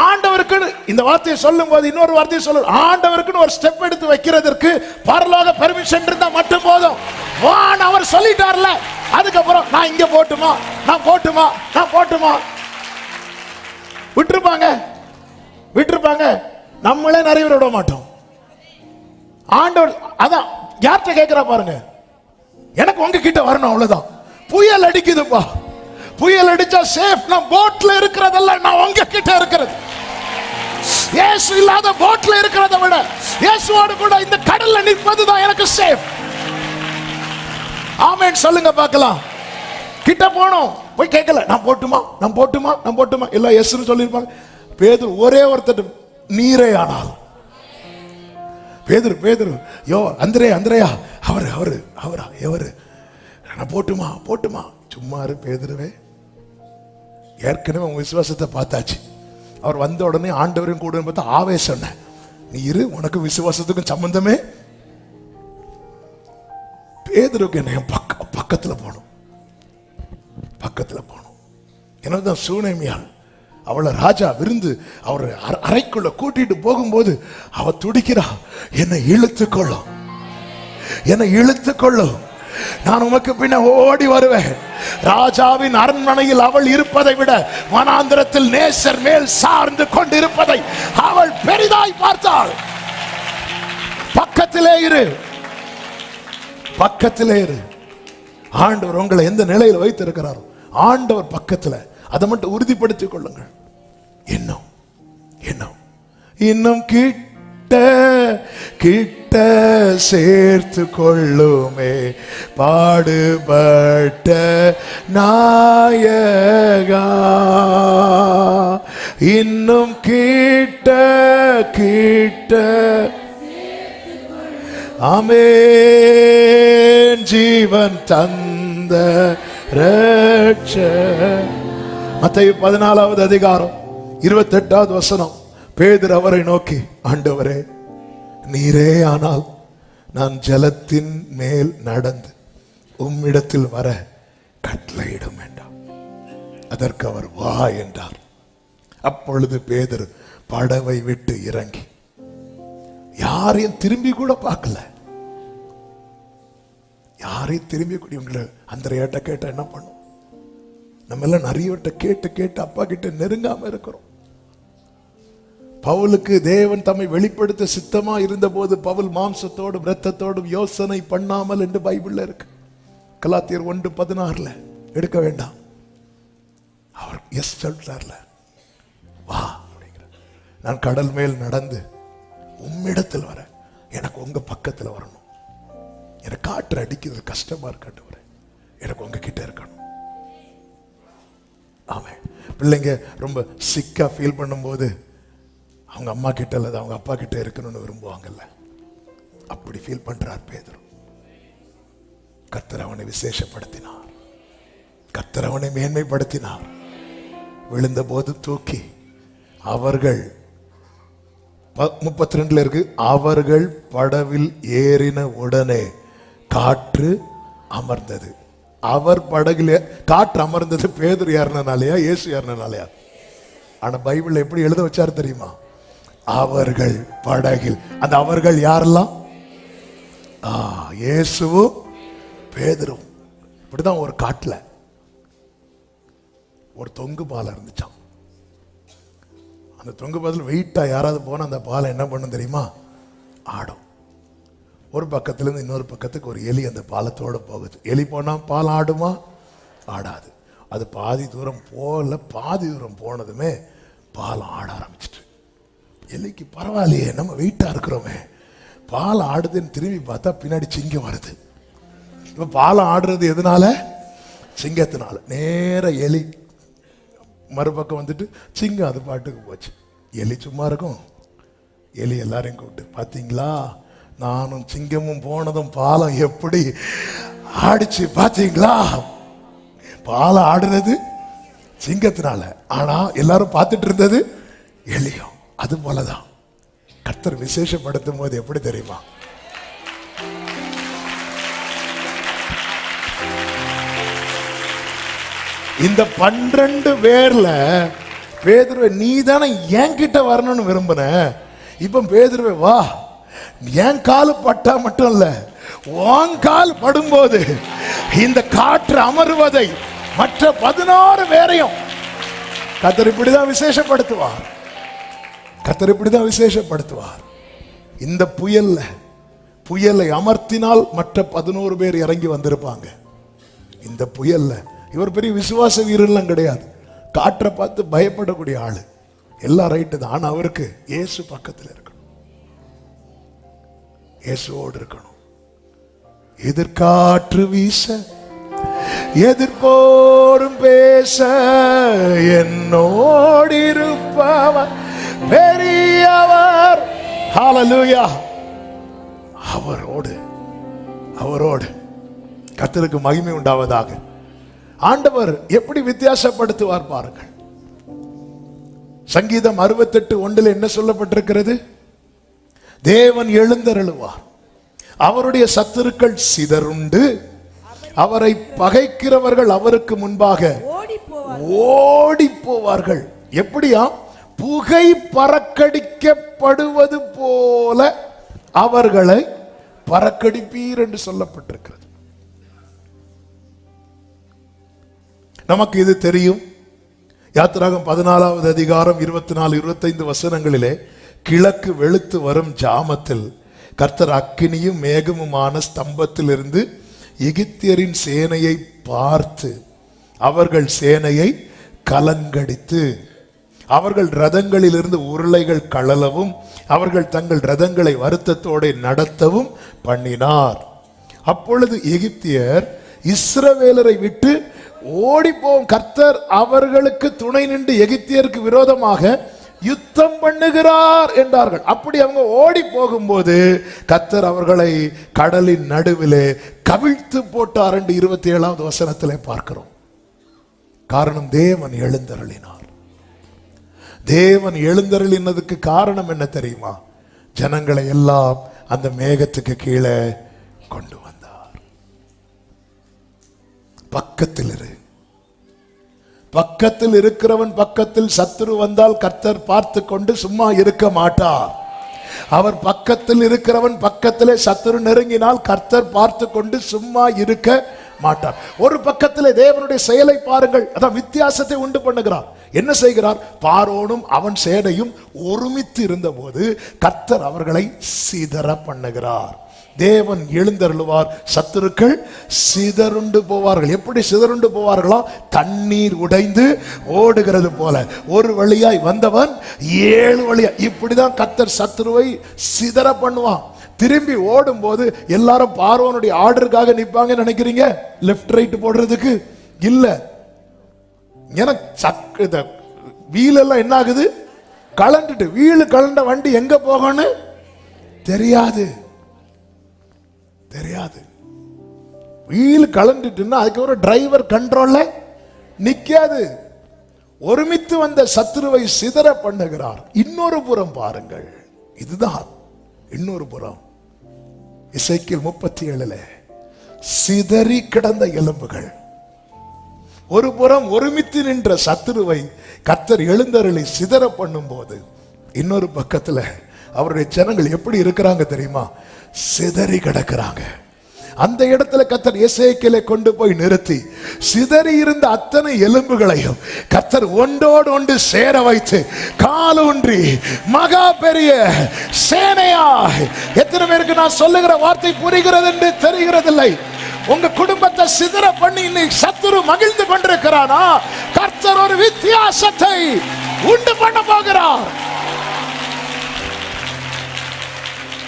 ஆண்டவருக்கு இந்த வார்த்தையை சொல்லும் போது இன்னொரு வார்த்தையை சொல்ல, ஆண்டவருக்கு ஒரு ஸ்டெப் எடுத்து வைக்கிறதற்கு பரலோக பெர்மிஷன் இருந்தா மட்டும் போதும். வான் அவர் சொல்லிட்டார்ல, அதுக்கப்புறம் நான் இங்க போட்டுமா, நான் போட்டுமா, நான் போட்டுமா விட்டுருப்பாங்க, விட்டுருப்பாங்க. நம்மளே நிறைய பேர் விட மாட்டோம். ஆண்டவர் அதான் யார்கிட்ட கேட்கிறா பாருங்க, எனக்கு உங்க கிட்ட வரணும், அவ்வளவுதான். புயல் அடிக்குதுப்பா, புயல் அடிச்சா சேஃப். நான் போட்ல இருக்கிறதெல்லாம் நான் உங்க கிட்ட இருக்கிறது. இயேசு இல்லாத போட்ல இருக்கிறத விட இயேசுவோடு கூட இந்த கடல்ல நிற்பதுதான் எனக்கு சேஃப். ஆமென் சொல்லுங்க பார்க்கலாம். கிட்ட போனோம், போய் கேட்கல, நான் போட்டுமா, நான் போட்டுமா, நான் போட்டுமா, எல்லாம் எஸ்ன்னு சொல்லியிருப்பாங்க. பேதுரு ஒரே ஒருத்தர் நீரே ஆனால். பேதுரு பேதுரு யோ அந்திரேயா அவரு அவரு அவரா எவரு, நான் போட்டுமா போட்டுமா. சும்மா இரு பேதுருவே, ஏற்கனவே உங்க விசுவாசத்தை பார்த்தாச்சு. அவர் வந்த உடனே ஆண்டவரையும் கூட பார்த்தா ஆவேசம். நீ இரு, உனக்கு விசுவாசத்துக்கும் சம்பந்தமே. பேதுருக்கு என்ன பக்கத்துல போகணும், பக்கத்துல போகணும். என்னதான் சூனேமியாள், அவளை ராஜா விருந்து அவர் அறைக்குள்ள கூட்டிட்டு போகும்போது அவ துடிக்கிறா, என்னை இழுத்துக்கொள்ளும், என்னை இழுத்துக்கொள்ளும், நான் உமக்கு பின்ன ஓடி வருவேன். ராஜாவின் அரண்மனையில் அவள் இருப்பதை விட வனாந்திரத்தில் நேசர் மேல் சார்ந்து கொண்டிருப்பதை அவள் பெரிதாய் பார்த்தாள். பக்கத்திலே இரு, பக்கத்திலே இரு. ஆண்டவர் உங்களை எந்த நிலையில் வைத்திருக்கிறாரோ ஆண்டவர் பக்கத்துல, அதை மட்டும் உறுதிப்படுத்திக் கொள்ளுங்கள். இன்னும் இன்னும் இன்னும் கிட்ட கிட்ட சேர்த்து கொள்ளுமே பாடுபட்ட நாயகா. இன்னும் கிட்ட கிட்ட ஆமென் ஜீவன் தந்த ரட்சகர். மத்தேயு 14வது அதிகாரம் 28வது வசனம். பேதுரு அவரை நோக்கி, ஆண்டவரே நீரே ஆனால் நான் ஜலத்தின் மேல் நடந்து உம்மிடத்தில் வர கட்டளையிடும் என்றார். அதற்கு அவர் வா என்றார். அப்பொழுது பேதுரு படவை விட்டு இறங்கி யாரையும் திரும்பி கூட பார்க்கல, யாரையும் திரும்பி கூட. அந்திரேயாட்ட கேட்ட என்ன பண்ணும்? நம்ம எல்லாம் நிறைய கேட்டு கேட்டு அப்பா கிட்ட நெருங்காம இருக்கிறோம். பவுலுக்கு தேவன் தம்மை வெளிப்படுத்த சித்தமா இருந்த போது பவுல் மாம்சத்தோடும் இரத்தத்தோடும் யோசனை பண்ணாமல் என்று பைபிள்ல இருக்கு. கலாத்தியர் 1:16 எடுக்க வேண்டாம், அவர் எஸ் சொல்றார்ல, வா அப்படிங்கிற. நான் கடல் மேல் நடந்து உம்மிடத்தில் வர, எனக்கு உங்க பக்கத்துல வரணும். எனக்கு காற்று அடிக்கிறது கஷ்டமா இருக்கட்டும், எனக்கு உங்க கிட்ட இருக்கணும். ஆமாம், பிள்ளைங்க ரொம்ப சிக்கா ஃபீல் பண்ணும்போது அவங்க அம்மா கிட்ட அல்லது அவங்க அப்பா கிட்ட இருக்கணும்னு விரும்புவாங்கல்ல, அப்படி ஃபீல் பண்றார் பேதுரு. கர்த்தர் அவனை விசேஷப்படுத்தினார், கர்த்தர் அவனை மேன்மைப்படுத்தினார். விழுந்த போது தூக்கி அவர்கள் 32 இருக்கு, அவர்கள் படவில் ஏறின உடனே காற்று அமர்ந்தது. அவர் படகுல காற்று அமர்ந்தது பேதுரு ஏறினாலயா இயேசு ஏறினாலயா? ஆனா பைபிள்ல எப்படி எழுத வச்சாரு தெரியுமா? அவர்கள் படகில். அந்த அவர்கள் யாரெல்லாம்? இயேசுவும் பேதுருவும். இப்படிதான் ஒரு காட்டுல ஒரு தொங்கு பாலம் இருந்துச்சாம். அந்த தொங்கு பாலத்தில் வெயிட்டா யாராவது போனா அந்த பாலம் என்ன பண்ணும் தெரியுமா? ஆடும். ஒரு பக்கத்துல இருந்து இன்னொரு பக்கத்துக்கு ஒரு எலி அந்த பாலத்தோட போகுது. எலி போனா பாலம் ஆடுமா? ஆடாது. அது பாதி தூரம் பாதி தூரம் போனதுமே பாலம் ஆட ஆரம்பிச்சிட்டு, எலிக்கு பரவாயில்லையே, நம்ம வெயிட்டா இருக்கிறோமே, பாலம் ஆடுதுன்னு திரும்பி பார்த்தா பின்னாடி சிங்கம் வருது. இப்ப பாலம் ஆடுறது எதனால? சிங்கத்தினால. நேர எலி மறுபக்கம் வந்துட்டு சிங்கம் அது பாட்டுக்கு போச்சு. எலி சும்மா இருக்கும். எலி எல்லாரையும் கூப்பிட்டு, பாத்தீங்களா, நானும் சிங்கமும் போனதும் பாலம் எப்படி ஆடிச்சு பாத்தீங்களா? பாலம் ஆடுறது சிங்கத்தினால, ஆனா எல்லாரும் பார்த்துட்டு இருந்தது எலியும். அது போலதான் கர்த்தர் விசேஷப்படுத்தும் போது எப்படி தெரியுமா? இந்த 12 பேர்ல பேதுருவை நீ தானே என்கிட்ட வரணும்னு விரும்பின. இப்ப பேதுருவை வா, என் காலு பட்டா மட்டும் இல்ல, உன் கால் படும்போது இந்த காற்று அமருவதை மற்ற 16 பேரையும் கர்த்தர் இப்படிதான் விசேஷப்படுத்துவார். கர்த்தர் இப்படிதான் விசேஷப்படுத்துவார். இந்த புயலை அமர்த்தினால் மற்ற 11 பேர் இறங்கி வந்திருப்பாங்க. இந்த புயல்ல இவர் பெரிய விசுவாச வீரர்லாம் கிடையாது, காற்றை பார்த்து பயப்படக்கூடிய ஆளு. எல்லாம் ரைட்டு தான். ஆனா அவருக்கு இயேசு பக்கத்தில் இருக்கணும், இயேசுவோடு இருக்கணும். எதிர்காற்று வீச எதிர்போரும் பேச என்னோடு இருப்பவர் பெரியவர். ஹல்லேலூயா. அவரோடு கர்த்தருக்கு மகிமை உண்டாவதாக. ஆண்டவர் எப்படி வித்தியாசப்படுத்துவார் பாருங்கள். சங்கீதம் 68:1 என்ன சொல்லப்பட்டிருக்கிறது? தேவன் எழுந்தருளுவார், அவருடைய சத்துருக்கள் சிதறுண்டு, அவரை பகைக்கிறவர்கள் அவருக்கு முன்பாக ஓடி போவார்கள். எப்படியா? புகை பறக்கடிக்கப்படுவது போல அவர்களை பறக்கடிப்பீர் என்று சொல்லப்பட்டிருக்கிறது. நமக்கு இது தெரியும். யாத்திராகம் 14வது அதிகாரம் 24, 25 வசனங்களிலே, கிழக்கு வெளுத்து வரும் ஜாமத்தில் கர்த்தர் அக்கினியும் மேகமுமான ஸ்தம்பத்தில் இருந்து எகிப்தியரின் சேனையை பார்த்து அவர்கள் சேனையை கலங்கடித்து அவர்கள் ரதங்களில் இருந்து உருளைகள் கழலவும் அவர்கள் தங்கள் ரதங்களை வருத்தத்தோடு நடத்தவும் பண்ணினார். அப்பொழுது எகிப்தியர் இஸ்ரவேலரை விட்டு ஓடிப்போம், கர்த்தர் அவர்களுக்கு துணை நின்று எகிப்தியருக்கு விரோதமாக யுத்தம் பண்ணுகிறார் என்றார்கள். அப்படி அவங்க ஓடி போகும்போது கர்த்தர் அவர்களை கடலின் நடுவிலே கவிழ்த்து போட்டார் என்று 27வது வசனத்திலே பார்க்கிறோம். காரணம், தேவன் எழுந்தருளினார். தேவன் எழுந்தருளினதுக்கு காரணம் என்ன தெரியுமா? ஜனங்களை எல்லாம் அந்த மேகத்துக்கு கீழே கொண்டு வந்தார். பக்கத்தில் இருக்கிறவன் பக்கத்தில் சத்துரு வந்தால் கர்த்தர் பார்த்து கொண்டு சும்மா இருக்க மாட்டார். அவர் பக்கத்தில் இருக்கிறவன் பக்கத்திலே சத்துரு நெருங்கினால் கர்த்தர் பார்த்து கொண்டு சும்மா இருக்க மாட்டார். ஒரு பக்கத்திலே தேவனுடைய செயலை பாருங்கள். அதான் வித்தியாசத்தை உண்டு பண்ணுகிறார். என்ன செய்கிறார்? பார்வோனும் அவன் சேனையும் ஒருமித்து இருந்த போது கர்த்தர் அவர்களை சிதற பண்ணுகிறார். தேவன் எழுந்தருளுவார், சத்துருக்கள் சிதறுண்டு போவார்கள். எப்படி சிதறுண்டு போவார்களா? தண்ணீர் உடைந்து ஓடுகிறது போல. ஒரு வழியாய் வந்தவன் 7 வழியா. இப்படிதான் கர்த்தர் சத்துருவை சிதற பண்ணுவான். திரும்பி ஓடும் போது எல்லாரும் பார்வோனுடைய ஆர்டருக்காக நிற்பாங்க நினைக்கிறீங்க? லெப்ட் ரைட் போடுறதுக்கு இல்ல. எனக்கு வீல் எல்லாம் என்ன ஆகுது? கலண்டுட்டு. வீல் கலண்ட வண்டி எங்க போகணும் தெரியாது. வீல் கலண்டுட்டுன்னா அதுக்கு டிரைவர் கண்ட்ரோல்ல நிக்காது. ஒருமித்து வந்த சத்துருவை சிதற பண்ணுகிறார். இன்னொரு புறம் பாருங்கள், இதுதான் இன்னொரு புறம். எசேக்கியேல் 37 சிதறி கிடந்த எலும்புகள். ஒரு புறம் ஒருமித்து நின்ற சத்துருவை கர்த்தர் எழுந்தருளி சிதற பண்ணும் போது இன்னொரு பக்கத்துல அவருடைய ஜனங்கள் எப்படி இருக்கிறாங்க தெரியுமா? சிதறி கிடக்கிறாங்க. அந்த இடத்துல கர்த்தர் எசேக்கியேலை கொண்டு போய் நிறுத்தி சிதறி இருந்த அத்தனை எலும்புகளையும் கர்த்தர் ஒன்றோடு ஒன்று சேர வைத்து காலூன்றி மகா பெரிய சேனையா. எத்தனை பேருக்கு நான் சொல்லுகிற வார்த்தை புரிகிறது என்று தெரிகிறதில்லை? உங்க குடும்பத்தை சிதற பண்ணி இன்னைக்கு சத்துரு மகிழ்ந்து கொண்டிருக்கிறானா? கர்த்தர் ஒரு வித்தியாசத்தை உண்டு பண்ண போகிறார்.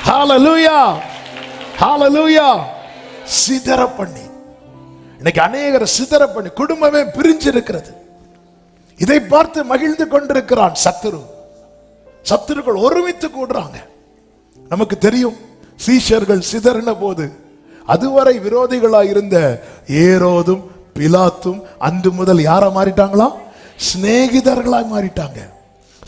ஹalleluya, ஹalleluya. சிதற பண்ணி இன்னைக்கு அநேகரை சிதற பண்ணி குடும்பமே பிரிஞ்சிருக்கிறது. இதை பார்த்து மகிழ்ந்து கொண்டிருக்கிறான் சத்துரு. சத்துருக்கள் ஒருமித்து கூடுறாங்க. நமக்கு தெரியும், சீஷர்கள் சிதறின போது அதுவரை விரோதிகளாய் இருந்த ஏரோதும் பிலாத்தும் அன்று முதல் யாரா மாறிட்டாங்களா? சிநேகிதர்களாய் மாறிட்டாங்க.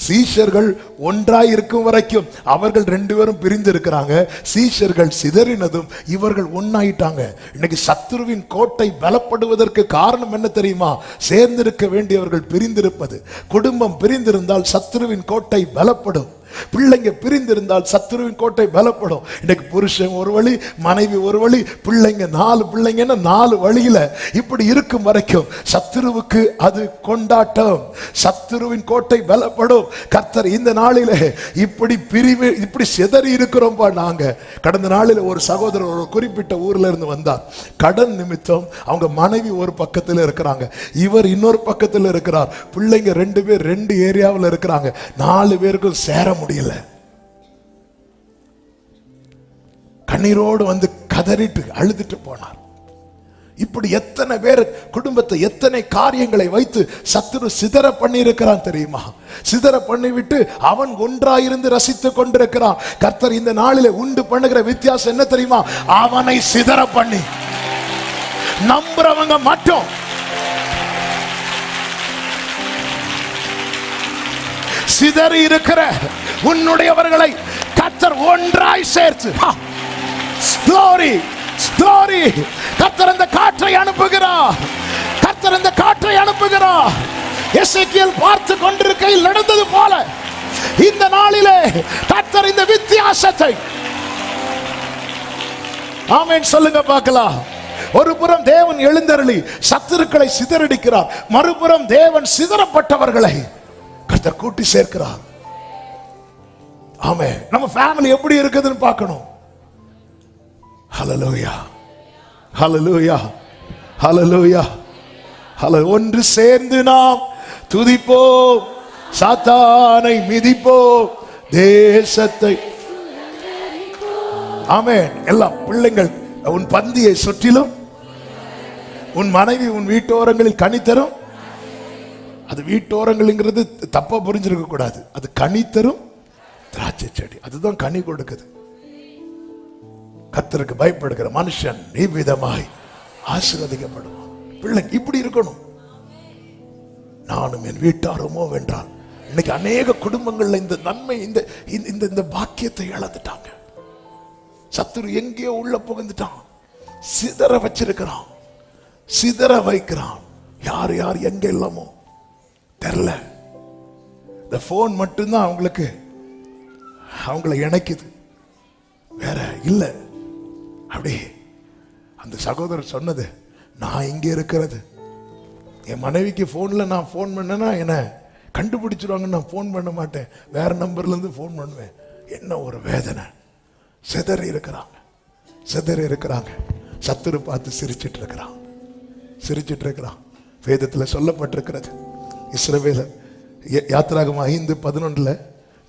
சீஷர்கள் ஒன்றாய் இருக்கும் வரைக்கும் அவர்கள் ரெண்டு பேரும் பிரிந்து இருக்கிறாங்க. சீஷர்கள் சிதறினதும் இவர்கள் ஒன்னாயிட்டாங்க. இன்னைக்கு சத்துருவின் கோட்டை பலப்படுவதற்கு காரணம் என்ன தெரியுமா? சேர்ந்திருக்க வேண்டியவர்கள் பிரிந்திருப்பது. குடும்பம் பிரிந்திருந்தால் சத்துருவின் கோட்டை பலப்படும். பிள்ளைங்க பிரிந்திருந்தால் சத்துருவின் கோட்டை பலப்படும். இன்னைக்கு புருஷன் ஒரு வழி, மனைவி ஒரு வழி, பிள்ளைங்க 4 பிள்ளைங்கன்னா 4 வழியில இப்படி இருக்கும் வரைக்கும் சத்துருவுக்கு அது கொண்டாட்டம். சத்துருவின் கோட்டை பலப்படும். கர்த்தர் இந்த நாளிலே இப்படி பிரிவு, இப்படி சிதறி இருக்கிறோம்பா. நாங்க கடந்த நாளில் ஒரு சகோதரர் ஒரு குறிப்பிட்ட ஊர்ல இருந்து வந்தார். கடன் நிமித்தம் அவங்க மனைவி ஒரு பக்கத்தில் இருக்கிறாங்க, இவர் இன்னொரு பக்கத்தில் இருக்கிறார். பிள்ளைங்க 2 பேர் 2 ஏரியாவில் இருக்கிறாங்க. 4 பேருக்கும் சேர முடியல. கண்ணீரோடு வந்து கதறிட்டு அழுதுட்டு போனார். இப்படி எத்தனை பேர் குடும்பத்தை எத்தனை காரியங்களை வைத்து சத்துரு சிதற பண்ணி இருக்கிறான் தெரியுமா? சிதற பண்ணிவிட்டு அவன் ஒன்றாயிருந்து ரசித்துக் கொண்டிருக்கிறான். கர்த்தர் இந்த நாளிலே உண்டு பண்ணுகிற வித்தியாசம் என்ன தெரியுமா? அவனை சிதற பண்ணி நம்புறவங்க மட்டும் சிதறி இருக்கிற உன்னுடையவர்களை கர்த்தர் ஒன்றாய் சேர்த்து, glory, glory. கர்த்தர் அந்த காற்றை அனுப்புகிறார். கர்த்தர் அந்த காற்றை அனுப்புகிறார். எசேக்கியேல் பார்த்து கொண்டிருக்கையில் நடந்தது போல இந்த நாளிலே கர்த்தர் இந்த வித்தியாசத்தை, ஆமென் சொல்லுங்க பார்க்கலாம். ஒரு புறம் தேவன் எழுந்தருளி சத்துருக்களை சிதறடிக்கிறார், மறுபுறம் தேவன் சிதறப்பட்டவர்களை கர்த்தர் கூட்டி சேர்க்கிறார். ஆமென். நம்ம ஃபேமிலி எப்படி இருக்குதுன்னு பார்க்கணும். ஹல்லேலூயா, ஹல்லேலூயா, ஹல்லேலூயா, ஹல்லேலூயா. ஒன்று சேர்ந்து நாம் துதிப்போம், சாத்தானை மிதிப்போம், தேசத்தை. ஆமென். எல்லாம் பிள்ளைங்கள் உன் பந்தியை சுற்றிலும், உன் மனைவி உன் வீட்டோரங்களில் கனி தரும். அது வீட்டோரங்கள்ங்கிறது தப்பா புரிஞ்சிருக்க கூடாது. அது கனி தரும் திராட்சை செடி, அதுதான் கனி கொடுக்குது. கர்த்தருக்கு பயப்படுகிற மனுஷன் இவ்விதமாய் ஆசீர்வதிக்கப்படுவான். பிள்ளைங்க இப்படி இருக்கணும். நானும் என் வீட்டாருமோ வென்றால். இன்னைக்கு அநேக குடும்பங்கள்ல இந்த நன்மை, இந்த இந்த பாக்கியத்தை இழந்துட்டாங்க. சத்துரு எங்கேயோ உள்ள புகுந்துட்டான், சிதற வச்சிருக்கிறான், சிதற வைக்கிறான். யார் யார் எங்க இல்லாமோ தெரியல. இந்த போன் மட்டும்தான் அவங்களை இணைக்குது, வேற இல்ல. அப்படி அந்த சகோதரர் சொன்னது, நான் இங்க இருக்கிறது, என் மனைவிக்கு போன்ல நான் போன் பண்ணேன்னா என்ன கண்டுபிடிச்சிருவாங்க, நான் போன் பண்ண மாட்டேன், வேற நம்பர்ல இருந்து போன் பண்ணுவேன். என்ன ஒரு வேதனை. சிதறி இருக்கிறாங்க, சிதறி இருக்கிறாங்க. சத்துரு பார்த்து சிரிச்சிட்டு இருக்கிறான், சிரிச்சிட்டு இருக்கிறான். வேதத்துல சொல்லப்பட்டிருக்கிறது, இஸ்ரவேலர் யாத்திராகமம் 5:11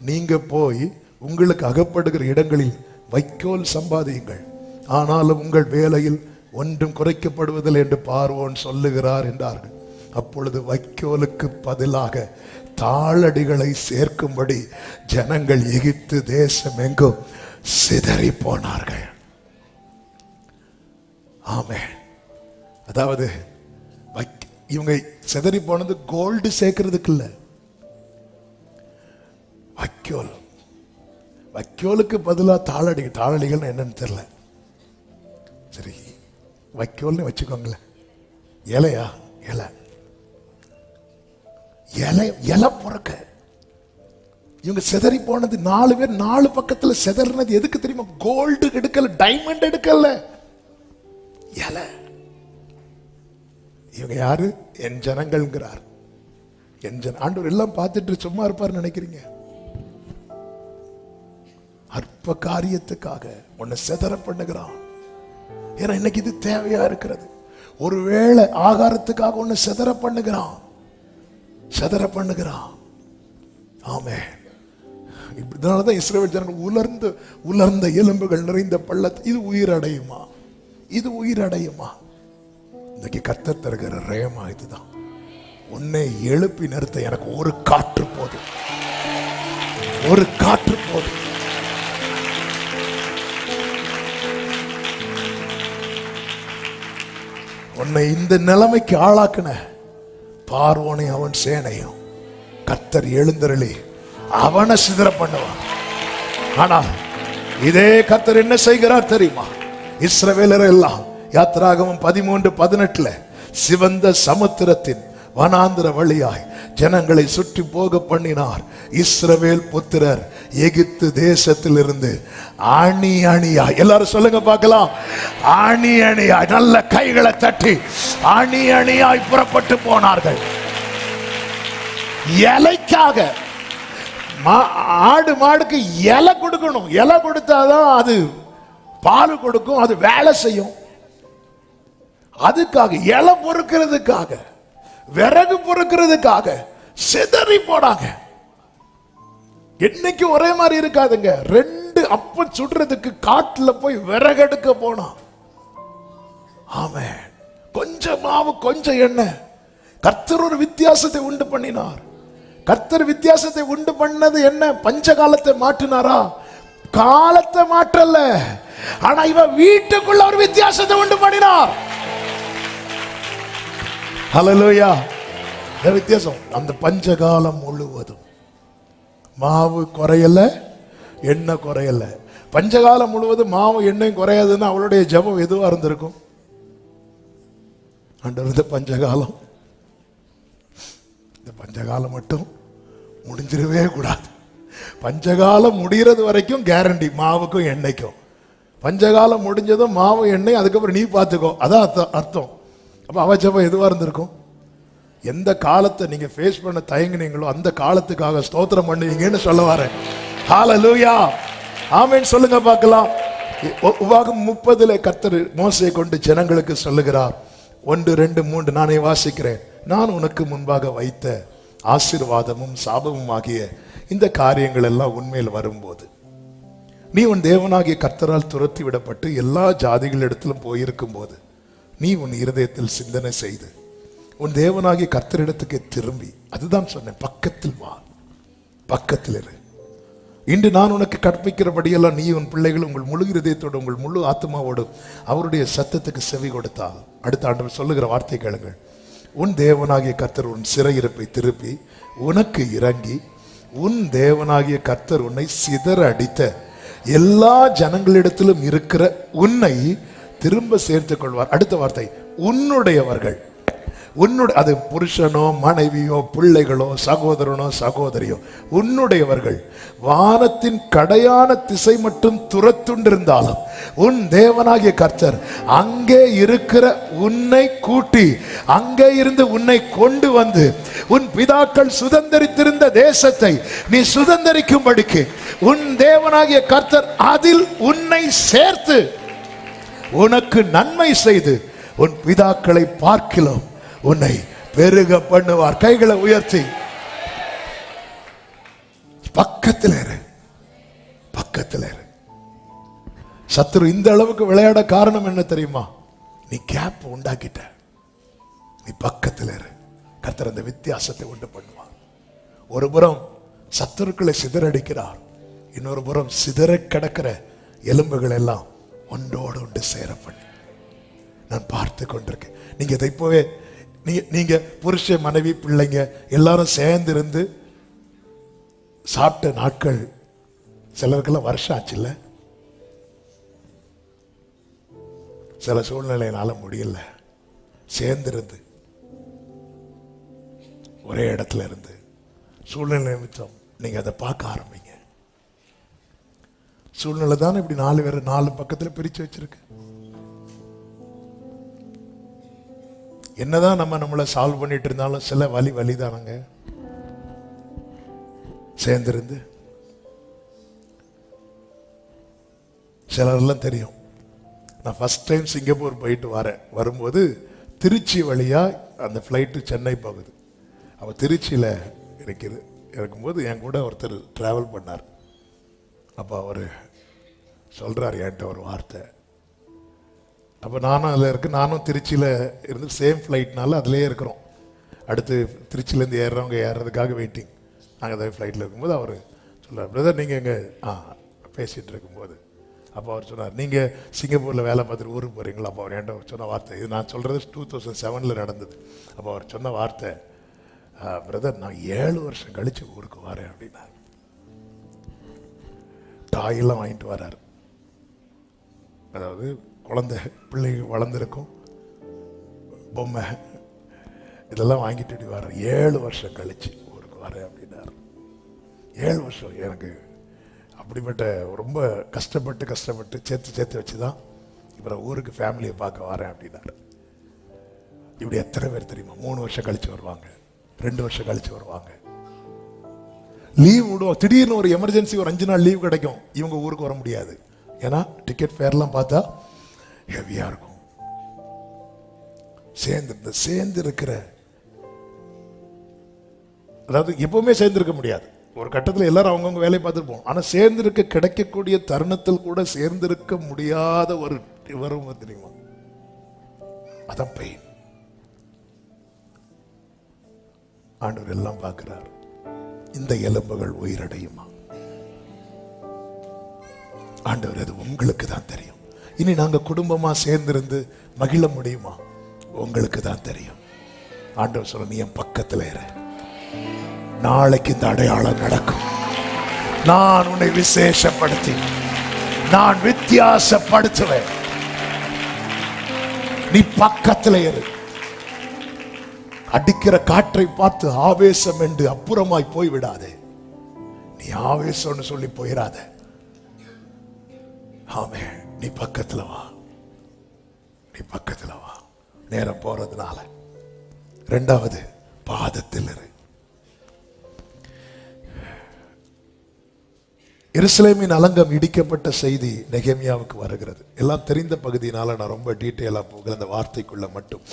நீங்க போய் உங்களுக்கு அகப்படுகிற இடங்களில் வைக்கோல் சம்பாதியுங்கள், ஆனாலும் உங்கள் வேலையில் ஒன்றும் குறைக்கப்படுவதில்லை என்று பார்வோன் சொல்லுகிறார் என்றார்கள். அப்பொழுது வைக்கோலுக்கு பதிலாக தாளடிகளை சேர்க்கும்படி ஜனங்கள் எகிப்து தேசம் எங்கும் சிதறி போனார்கள். ஆமென். அதாவது இவங்க சிதறி போனது கோல்டு சேர்க்கிறதுக்கு இல்ல, வைக்கோல். வைக்கோலுக்கு பதிலாக தாளடிகள் என்னன்னு தெரியல. சரி, வைக்கோல்னு வச்சுக்கோங்களேன். இலையா? இலை, இலை, இலை பொறுக்க இவங்க சிதறி போனது 4 பேர் 4 பக்கத்துல சிதறினது எதுக்கு தெரியுமா? கோல்டு எடுக்கல, டைமண்ட் எடுக்கல, இலை. இவங்க யாரு? என் ஜனங்கள்ங்கிறார். ஆண்டவர் எல்லாம் பார்த்துட்டு சும்மா இருப்பார் நினைக்கிறீங்க? அற்ப காரியத்துக்காக உன்னை சிதற பண்ணுகிறான். ஏன்னா இன்னைக்கு இது தேவையா இருக்கிறது. ஒருவேளை ஆகாரத்துக்காக உன்னை சிதற பண்ணுகிறான். ஆமென். இதனாலதான் இஸ்ரவேல் ஜனங்கள் உலர்ந்த எலும்புகள் நிறைந்த பள்ளத்தை, இது உயிரடையுமா? இன்னைக்கு கர்த்தர் தருகிற ரேமா இதுதான். உன்னை எழுப்பி நிறுத்த எனக்கு ஒரு காற்று போதும். உன்னை இந்த நிலைமைக்கு ஆளாக்குன பார்வோனை அவன் சேனையும் கர்த்தர் எழுந்தருளி அவனை சிதற பண்ணுவான். ஆனால் இதே கர்த்தர் என்ன செய்கிறார் தெரியுமா? இஸ்ரவேலர் எல்லாம் யாத்திராகமம் 13:18 சிவந்த சமுத்திரத்தின் வனாந்திர வழியாய் ஜனங்களை சுற்றி போக பண்ணினார். இஸ்ரவேல் புத்திரர் எகிப்து தேசத்திலிருந்து அணி அணியாய், எல்லாரும் சொல்லுங்க பார்க்கலாம், அணி அணியாய், நல்ல கைகளை தட்டி அணி அணியாய் புறப்பட்டு போனார்கள். இலைக்காக ஆடு மாடுக்கு இலை கொடுக்கணும். இலை கொடுத்தாதான் அது பால் கொடுக்கும், அது வேலை செய்யும். அதுக்காக இலை பொறுக்கிறதுக்காக, விறகு பொறுக்கிறதுக்காக சிதறி போனாங்க. இன்னைக்கு ஒரே மாதிரி இருக்காதுங்க. 2 அப்பம் சுடுறதுக்கு காட்டுல போய் விறகு எடுக்க போனா, ஆமென், கொஞ்சம் மாவு கொஞ்சம் எண்ணெய். கர்த்தர் ஒரு வித்தியாசத்தை உண்டு பண்ணினார். கர்த்தர் வித்தியாசத்தை உண்டு பண்ணது என்ன? பஞ்ச காலத்தை மாற்றினாரா? காலத்தை மாற்றல, ஆனா இவன் வீட்டுக்குள்ள ஒரு வித்தியாசத்தை உண்டு பண்ணினார். ஹல்லேலூயா. வித்தியாசம். அந்த பஞ்சகாலம் முழுவதும் மாவு குறையல, எண்ணெய் குறையல. பஞ்சகாலம் முழுவதும் மாவு எண்ணெய் குறையாதுன்னா அவளுடைய ஜெபம் எதுவா இருந்திருக்கும்? ஆண்டவர், இந்த பஞ்சகாலம் மட்டும் முடிஞ்சிடவே கூடாது. பஞ்சகாலம் முடிகிறது வரைக்கும் கேரண்டி மாவுக்கும் எண்ணெய்க்கும். பஞ்சகாலம் முடிஞ்சதும் மாவு எண்ணெய், அதுக்கப்புறம் நீ பார்த்துக்கோ, அதான் அர்த்தம். அப்ப அவ ஜெபம் எதுவா இருந்திருக்கும்? எந்த காலத்தை நீங்க ஃபேஸ் பண்ண தயங்குனீங்களோ அந்த காலத்துக்காக ஸ்தோத்திரம் பண்ணுவீங்கன்னு சொல்ல வரேன். ஹல்லேலூயா, ஆமென் சொல்லுங்க பார்க்கலாம். உபாகம் 30 கர்த்தர் மோசேயை கொண்டு ஜனங்களுக்கு சொல்லுகிறார். 1, 2, 3 நானே வாசிக்கிறேன். நான் உனக்கு முன்பாக வைத்த ஆசீர்வாதமும் சாபமும் ஆகிய இந்த காரியங்கள் எல்லாம் உண்மையில் வரும்போது, நீ உன் தேவனாகிய கர்த்தரால் துரத்தி விடப்பட்டு எல்லா ஜாதிகளிடத்திலும் போயிருக்கும் போது, நீ உன் இருதயத்தில் சிந்தனை செய்து உன் தேவனாகிய கர்த்தரிடத்துக்கு திரும்பி, அதுதான் சொன்னேன், பக்கத்தில் வா, பக்கத்தில் இரு. இன்று நான் உனக்கு கற்பிக்கிறபடியெல்லாம் நீ உன் பிள்ளைகள் உங்கள் முழு இருதயத்தோடு உங்கள் முழு ஆத்மாவோடு அவருடைய சத்தத்துக்கு செவி கொடுத்தால், அடுத்த ஆண்டவர் சொல்லுகிற வார்த்தை கேளுங்கள். உன் தேவனாகிய கர்த்தர் உன் சிறையிருப்பை திருப்பி உனக்கு இறங்கி, உன் தேவனாகிய கர்த்தர் உன்னை சிதற அடித்த எல்லா ஜனங்களிடத்திலும் இருக்கிற உன்னை திரும்ப சேர்த்துக் கொள்வார். அடுத்த வார்த்தை, உன்னுடையவர்கள். அது புருஷனோ மனைவியோ பிள்ளைகளோ சகோதரனோ சகோதரியோ, உன்னுடையவர்கள் வானத்தின் கடையான திசை மட்டும் துரத்துண்டிருந்தாலும் உன் தேவனாகிய கர்த்தர் அங்கே இருக்கிற உன்னை கூட்டி அங்கே இருந்து உன்னை கொண்டு வந்து உன் பிதாக்கள் சுதந்தரித்திருந்த தேசத்தை நீ சுதந்தரிக்கும்படிக்கு உன் தேவனாகிய கர்த்தர் அதில் உன்னை சேர்த்து உனக்கு நன்மை செய்து உன் பிதாக்களை பார்க்கிலும் உன்னை பெருக பண்ணுவார். கைகளை உயர்த்தி பக்கத்தில் இரு, பக்கத்தில் இரு. சத்துரு இந்த அளவுக்கு விளையாட காரணம் என்ன தெரியுமா? நீ கேப் உண்டாக்கிட்ட. நீ பக்கத்தில் இரு, கர்த்தர் அந்த வித்தியாசத்தை உண்டு பண்ணுவார். ஒரு புறம் சத்துருக்களை சிதறடிக்கிறார், இன்னொரு புறம் சிதற கிடக்கிற எலும்புகள் எல்லாம் ஒன்றோடு ஒன்று சேர பண்ணி நான் பார்த்து கொண்டிருக்கேன். நீங்க இதை இப்போவே நீங்க புருஷ மனைவி பிள்ளைங்க எல்லாரும் சேர்ந்து இருந்து சாப்பிட்ட நாட்கள் சிலருக்கெல்லாம் வருஷம் ஆச்சு இல்ல? சில சூழ்நிலையினால முடியல. சேர்ந்திருந்து ஒரே இடத்துல இருந்து சூழ்நிலை நிமித்தம் நீங்க அதை பார்க்க ஆரம்பிங்க. சூழ்நிலை தானே இப்படி 4 பேர் 4 பக்கத்துல பிரிச்சு வச்சிருக்கு. என்னதான் நம்மளை சால்வ் பண்ணிட்டு இருந்தாலும் சில வலிதானங்க. சேர்ந்திருந்து சிலரெல்லாம் தெரியும். நான் ஃபர்ஸ்ட் டைம் சிங்கப்பூர் போயிட்டு வரும்போது திருச்சி வழியா அந்த ஃப்ளைட்டு சென்னை போகுது. அப்போ திருச்சியில் இருக்கும்போது என் கூட ஒருத்தர் டிராவல் பண்ணார். அப்போ அவர் சொல்கிறார் என்கிட்ட ஒரு வார்த்தை. அப்போ நானும் அதில் நானும் திருச்சியில் இருந்து சேம் ஃப்ளைட்னால அதிலே இருக்கிறோம். அடுத்து திருச்சியிலேருந்து ஏறுறவங்க ஏறுறதுக்காக வெயிட்டிங். நாங்கள் அதே ஃப்ளைட்டில் இருக்கும்போது அவர் சொல்கிறார், பிரதர் நீங்கள் எங்கே பேசிகிட்டு இருக்கும்போது அப்போ அவர் சொன்னார், நீங்கள் சிங்கப்பூரில் வேலை பார்த்துட்டு ஊருக்கு போகிறீங்களா? அப்போ அவர் என்கிட்ட சொன்ன வார்த்தை, இது நான் சொல்கிறது 2007 நடந்தது. அப்போ அவர் சொன்ன வார்த்தை, பிரதர் நான் 7 வருஷம் கழித்து ஊருக்கு வரேன் அப்படின்னார். டாயெல்லாம் வாங்கிட்டு வர்றார். அதாவது குழந்தை பிள்ளை வளர்ந்துருக்கும், பொம்மை இதெல்லாம் வாங்கிட்டு வர்றார். 7 வருஷம் கழிச்சு ஊருக்கு வரேன் அப்படின்னார். 7 வருஷம் எனக்கு அப்படிப்பட்ட ரொம்ப கஷ்டப்பட்டு சேர்த்து வச்சு தான் இப்போ ஊருக்கு ஃபேமிலியை பார்க்க வரேன் அப்படின்னாரு. இப்படி எத்தனை பேர் தெரியுமா 3 வருஷம் கழிச்சு வருவாங்க, 2 வருஷம் கழிச்சு வருவாங்க. லீவ் விடுவோம், திடீர்னு ஒரு எமர்ஜென்சி ஒரு 5 நாள் லீவ் கிடைக்கும். இவங்க ஊருக்கு வர முடியாது. ஏன்னா டிக்கெட் ஃபேர்லாம் பார்த்தா ஹெவியா இருக்கும். சேர்ந்து இருக்கிற, அதாவது எப்பவுமே சேர்ந்திருக்க முடியாது. ஒரு கட்டத்தில் எல்லாரும் அவங்கவுங்க வேலையை பார்த்துருப்போம். ஆனால் சேர்ந்திருக்க கிடைக்கக்கூடிய தருணத்தில் கூட சேர்ந்திருக்க முடியாத ஒரு வரும் தெரியுமா, அதான் பெயின். ஆண்டவர் எல்லாம் பார்க்கிறார். இந்த எலும்புகள் உயிரடையுமா? ஆண்டவர் அது உங்களுக்கு தான் தெரியும். இனி நாங்க குடும்பமா சேர்ந்திருந்து மகிழ முடியுமா? உங்களுக்கு தான் தெரியும். ஆண்டவர் சொல்ல, நீ என் பக்கத்துல இரு, நாளைக்கு இந்த அடையாளம் நடக்கும். நான் உன்னை விசேஷப்படுத்தி நான் வித்தியாசப்படுத்துவேன். நீ பக்கத்துல இரு. அடிக்கிற காற்றை பார்த்து ஆவேசம் என்று அப்புறமாய் போய்விடாதே. நீ ஆவேசம்னு சொல்லி போயிடாத. ஆமே, நீ பக்கத்துல வா, நீ பக்கத்துல வா. நேரம் போறதுனால 2வது பாதத்தில் இரு. எருசலேமின் அலங்கம் இடிக்கப்பட்ட செய்தி நெகேமியாவுக்கு வருகிறது. எல்லாம் தெரிந்த பகுதியினால நான் ரொம்ப டீட்டெயிலா போகிற அந்த வார்த்தைக்குள்ள மட்டும்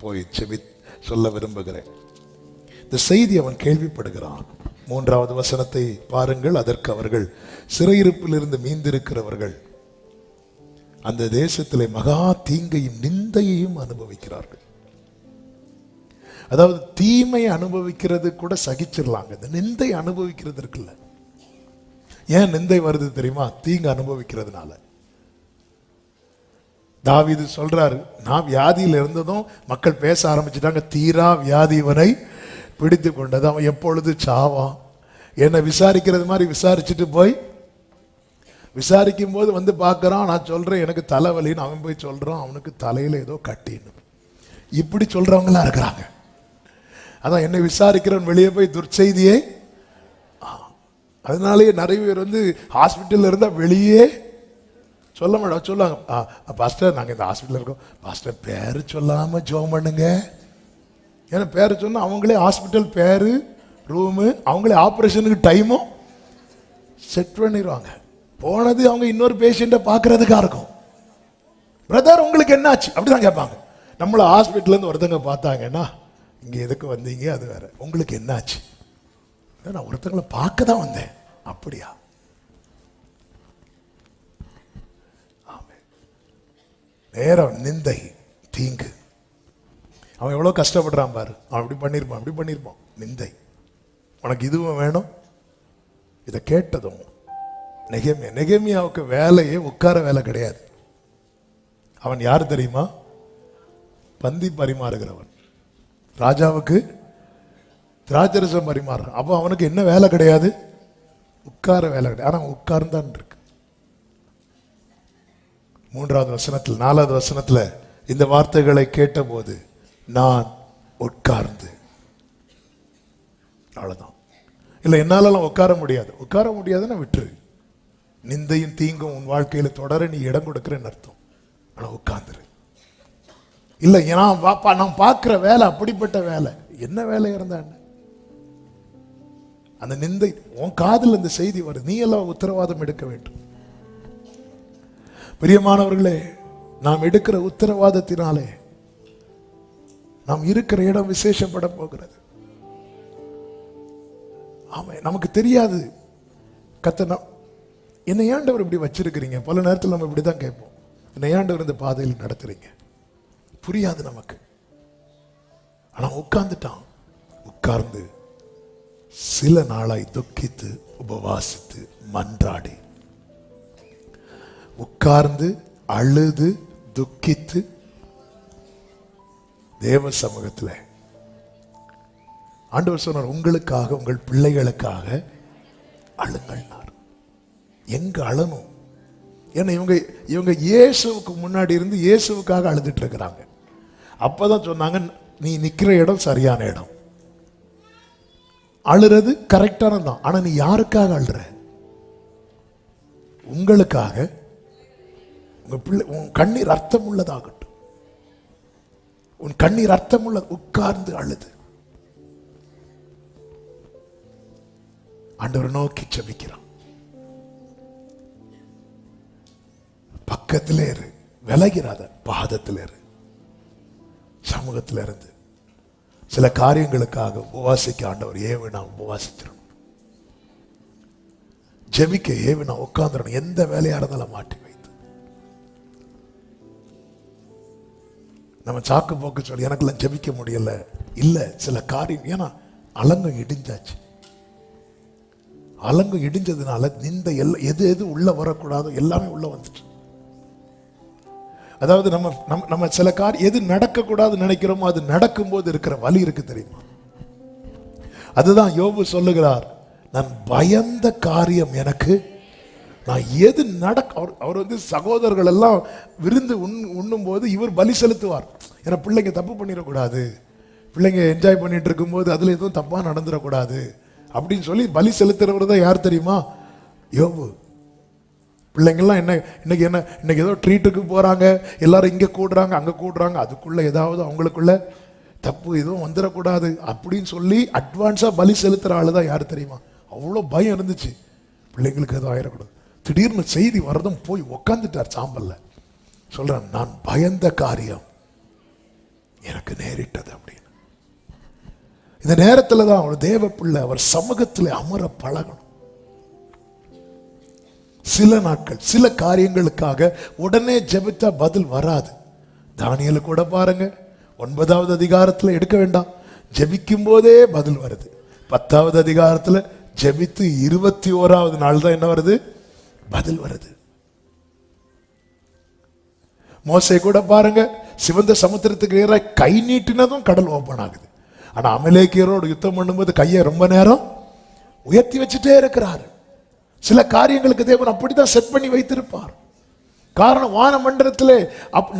போய் சொல்ல விரும்புகிறேன். இந்த செய்தி அவன் கேள்விப்படுகிறான். 3வது வசனத்தை பாருங்கள். அதற்கு அவர்கள் சிறையிருப்பில் இருந்து மீந்திருக்கிறவர்கள் அந்த தேசத்திலே மகா தீங்கையும் நிந்தையையும் அனுபவிக்கிறார்கள். அதாவது தீமை அனுபவிக்கிறது கூட சகிச்சிடலாங்க, இந்த நிந்தை அனுபவிக்கிறது இருக்குல்ல. ஏன் நிந்தை வருது தெரியுமா? தீங்கு அனுபவிக்கிறதுனால. தாவீது சொல்றாரு, நான் வியாதியில் இருந்ததும் மக்கள் பேச ஆரம்பிச்சுட்டாங்க, தீரா வியாதி இவனை பிடித்து கொண்டது, அவன் எப்பொழுது சாவான். என்னை விசாரிக்கிறது மாதிரி விசாரிச்சுட்டு போய் விசாரிக்கும் போது வந்து பார்க்கறான், நான் சொல்றேன் எனக்கு தலைவலின்னு. அவன் போய் சொல்றான் அவனுக்கு தலையில ஏதோ கட்டின்னு. இப்படி சொல்றவங்களா இருக்கிறாங்க. அதான் என்னை விசாரிக்கிறவன் வெளியே போய் துர்ச்செய்தியை. அதனாலேயே நிறைய பேர் வந்து ஹாஸ்பிட்டல்ல இருந்தா வெளியே சொல்ல மாட்டோம். சொல்லுவாங்க, பாஸ்டர் நாங்கள் இந்த ஹாஸ்பிட்டல் இருக்கோம், பாஸ்டர் பேரு சொல்லாம ஜெபம் பண்ணுங்க. ஏன்னா பேரு சொன்னா அவங்களே ஹாஸ்பிட்டல் பேரு, ரூமு, அவங்களே ஆப்ரேஷனுக்கு டைமும் செட் பண்ணிடுவாங்க. போனது அவங்க இன்னொரு பேஷண்ட்டை பார்க்கறதுக்காக இருக்கும். பிரதர் உங்களுக்கு என்னாச்சு அப்படிதான் கேட்பாங்க. நம்மள ஹாஸ்பிட்டல்ல இருந்து ஒருத்தங்க பார்த்தாங்கன்னா, இங்க எதுக்கு வந்தீங்க அது வேற, உங்களுக்கு என்னாச்சு? நான் ஒருத்தங்களை பார்க்க தான் வந்தேன். அப்படியா? நேரம் நிந்தை தீங்கு. அவன் எவ்வளவு கஷ்டப்படுறான் பாரு. அவன் அப்படி பண்ணிருப்பான் நிந்தை. உனக்கு இதுவும் வேணும். இதை கேட்டதும் நெகேமியாவுக்கு வேலையே உட்கார வேலை கிடையாது. அவன் யார் தெரியுமா? பந்தி பரிமாறுகிறவன். ராஜாவுக்கு திராட்சரசம் பரிமாறுறான். அப்போ அவனுக்கு என்ன வேலை கிடையாது? உட்கார வேலை கிடையாது. ஆனா உட்கார்ந்தான் இருக்கு. 3வது வசனத்தில் 4வது வசனத்துல இந்த வார்த்தைகளை கேட்டபோது நான் உட்கார்ந்து, அவ்வளவுதான். இல்லை என்னாலலாம் உட்கார முடியாதுன்னு விட்டுரு. நிந்தையும் தீங்கும் உன் வாழ்க்கையில தொடர நீ இடம் கொடுக்கிறேன்னு அர்த்தம். ஆனா உட்கார்ந்துரு. இல்லை நான் பார்க்கிற வேலை அப்படிப்பட்ட வேலை, என்ன வேலை இருந்தான்னு அந்த நிந்தை உன் காதில் இந்த செய்தி வருது, நீ எல்லாம் உத்தரவாதம் எடுக்க வேண்டும். பிரியமானவர்களே, நாம் எடுக்கிற உத்தரவாதத்தினாலே நாம் இருக்கிற இடம் விசேஷப்பட போகிறது. ஆமா, நமக்கு தெரியாது கர்த்தர் என்னை ஆண்டவர் இப்படி வச்சிருக்கிறீங்க. பல நேரத்தில் நம்ம இப்படிதான் கேட்போம், என்னை ஆண்டவர் இந்த பாதையில் நடத்துறீங்க. புரியாது நமக்கு. ஆனா உட்கார்ந்து சில நாளாய் துக்கித்து உபவாசித்து மன்றாடி, உட்கார்ந்து அழுது துக்கித்து தேவ சமூகத்தில் ஆண்டவர் சொன்னார், உங்களுக்காக உங்கள் பிள்ளைகளுக்காக அழுங்கள். எங்க அழணும்? ஏன்னா இவங்க இயேசுவுக்கு முன்னாடி இருந்து இயேசுவுக்காக அழுதுட்டு இருக்கிறாங்க. அப்பதான் சொன்னாங்க, நீ நிக்கிற இடம் சரியான இடம், அழுறது கரெக்டானதான். ஆனா நீ யாருக்காக அழுற? உங்களுக்காக. உங்க பிள்ளை, உன் கண்ணீர் அர்த்தம் உள்ளதாகட்டும். உன் கண்ணீர் அர்த்தம் உள்ள உட்கார்ந்து அழுது ஆண்டவரை நோக்கி ஜெபிக்கிறான். பக்கத்திலே இரு, விலகிறாத, பாதத்தில் இரு. சமூகத்தில் இருந்து சில காரியங்களுக்காக உபவாசிக்க ஆண்டவர் ஏவினா உபவாசிச்சிடணும். ஜெபிக்க ஏவினா உட்கார்ந்துடணும். எந்த வேலையா இருந்தாலும் மாட்டி வைத்து நம்ம சாக்கு போக்கு சொல்லி எனக்கெல்லாம் ஜெபிக்க முடியல. இல்ல, சில காரியம், ஏன்னா அலங்கம் இடிஞ்சாச்சு. அலங்கம் இடிஞ்சதுனால நிந்த எது உள்ள வரக்கூடாதோ எல்லாமே உள்ள வந்துட்டு. அதாவது நம்ம சில காரியம் எது நடக்கக்கூடாது நினைக்கிறோமோ அது நடக்கும் போது இருக்கிற வலி இருக்கு தெரியுமா? அதுதான் யோபு சொல்லுகிறார், நான் பயந்த காரியம் எனக்கு, நான் எது அவர் வந்து சகோதரர்கள் எல்லாம் விருந்து உண்ணும் போது இவர் பலி செலுத்துவார். ஏன்னா பிள்ளைங்க தப்பு பண்ணிடக்கூடாது, பிள்ளைங்க என்ஜாய் பண்ணிட்டு இருக்கும்போது அதுல எதுவும் தப்பா நடந்துடக்கூடாது அப்படின்னு சொல்லி பலி செலுத்துறவர் தான் யார் தெரியுமா? யோபு. பிள்ளைங்கள்லாம் இன்னைக்கு ஏதோ ட்ரீட்டுக்கு போறாங்க, எல்லாரும் இங்க கூடுறாங்க அங்க கூடுறாங்க, அதுக்குள்ள ஏதாவது அவங்களுக்குள்ள தப்பு எதுவும் வந்துடக்கூடாது அப்படின்னு சொல்லி அட்வான்ஸா பலி செலுத்துற ஆளுதான் யாரு தெரியுமா? அவ்வளோ பயம் இருந்துச்சு, பிள்ளைங்களுக்கு எதுவும் ஆயிடக்கூடாது. திடீர்னு செய்தி வரதும் போய் உக்காந்துட்டார் சாம்பல்ல. சொல்றேன், நான் பயந்த காரியம் எனக்கு நேரிட்டது அப்படின்னு. இந்த நேரத்துல தான் அவர் தேவ பிள்ளை அவர் சமூகத்தில் அமர பழகணும். சில நாட்கள் சில காரியங்களுக்காக உடனே ஜெபித்தா பதில் வராது. தானியேலு கூட பாருங்க, 9வது அதிகாரத்துல எடுக்க வேண்டாம், ஜெபிக்கும் போதே பதில் வருது. 10வது அதிகாரத்துல ஜெபித்து 21வது நாள் தான் என்ன வருது? பதில் வருது. மோசே கூட பாருங்க, சிவந்த சமுத்திரத்துக்கு நேராக கை நீட்டினதும் கடல் ஓபன் ஆகுது. ஆனா அமலேக்கியரோடு யுத்தம் பண்ணும்போது கையை ரொம்ப நேரம் உயர்த்தி வச்சுட்டே இருக்கிறாரு. சில காரியங்களுக்கு தேவன் அப்படித்தான் செட் பண்ணி வைத்திருப்பார். காரணம், வான மண்டலத்திலே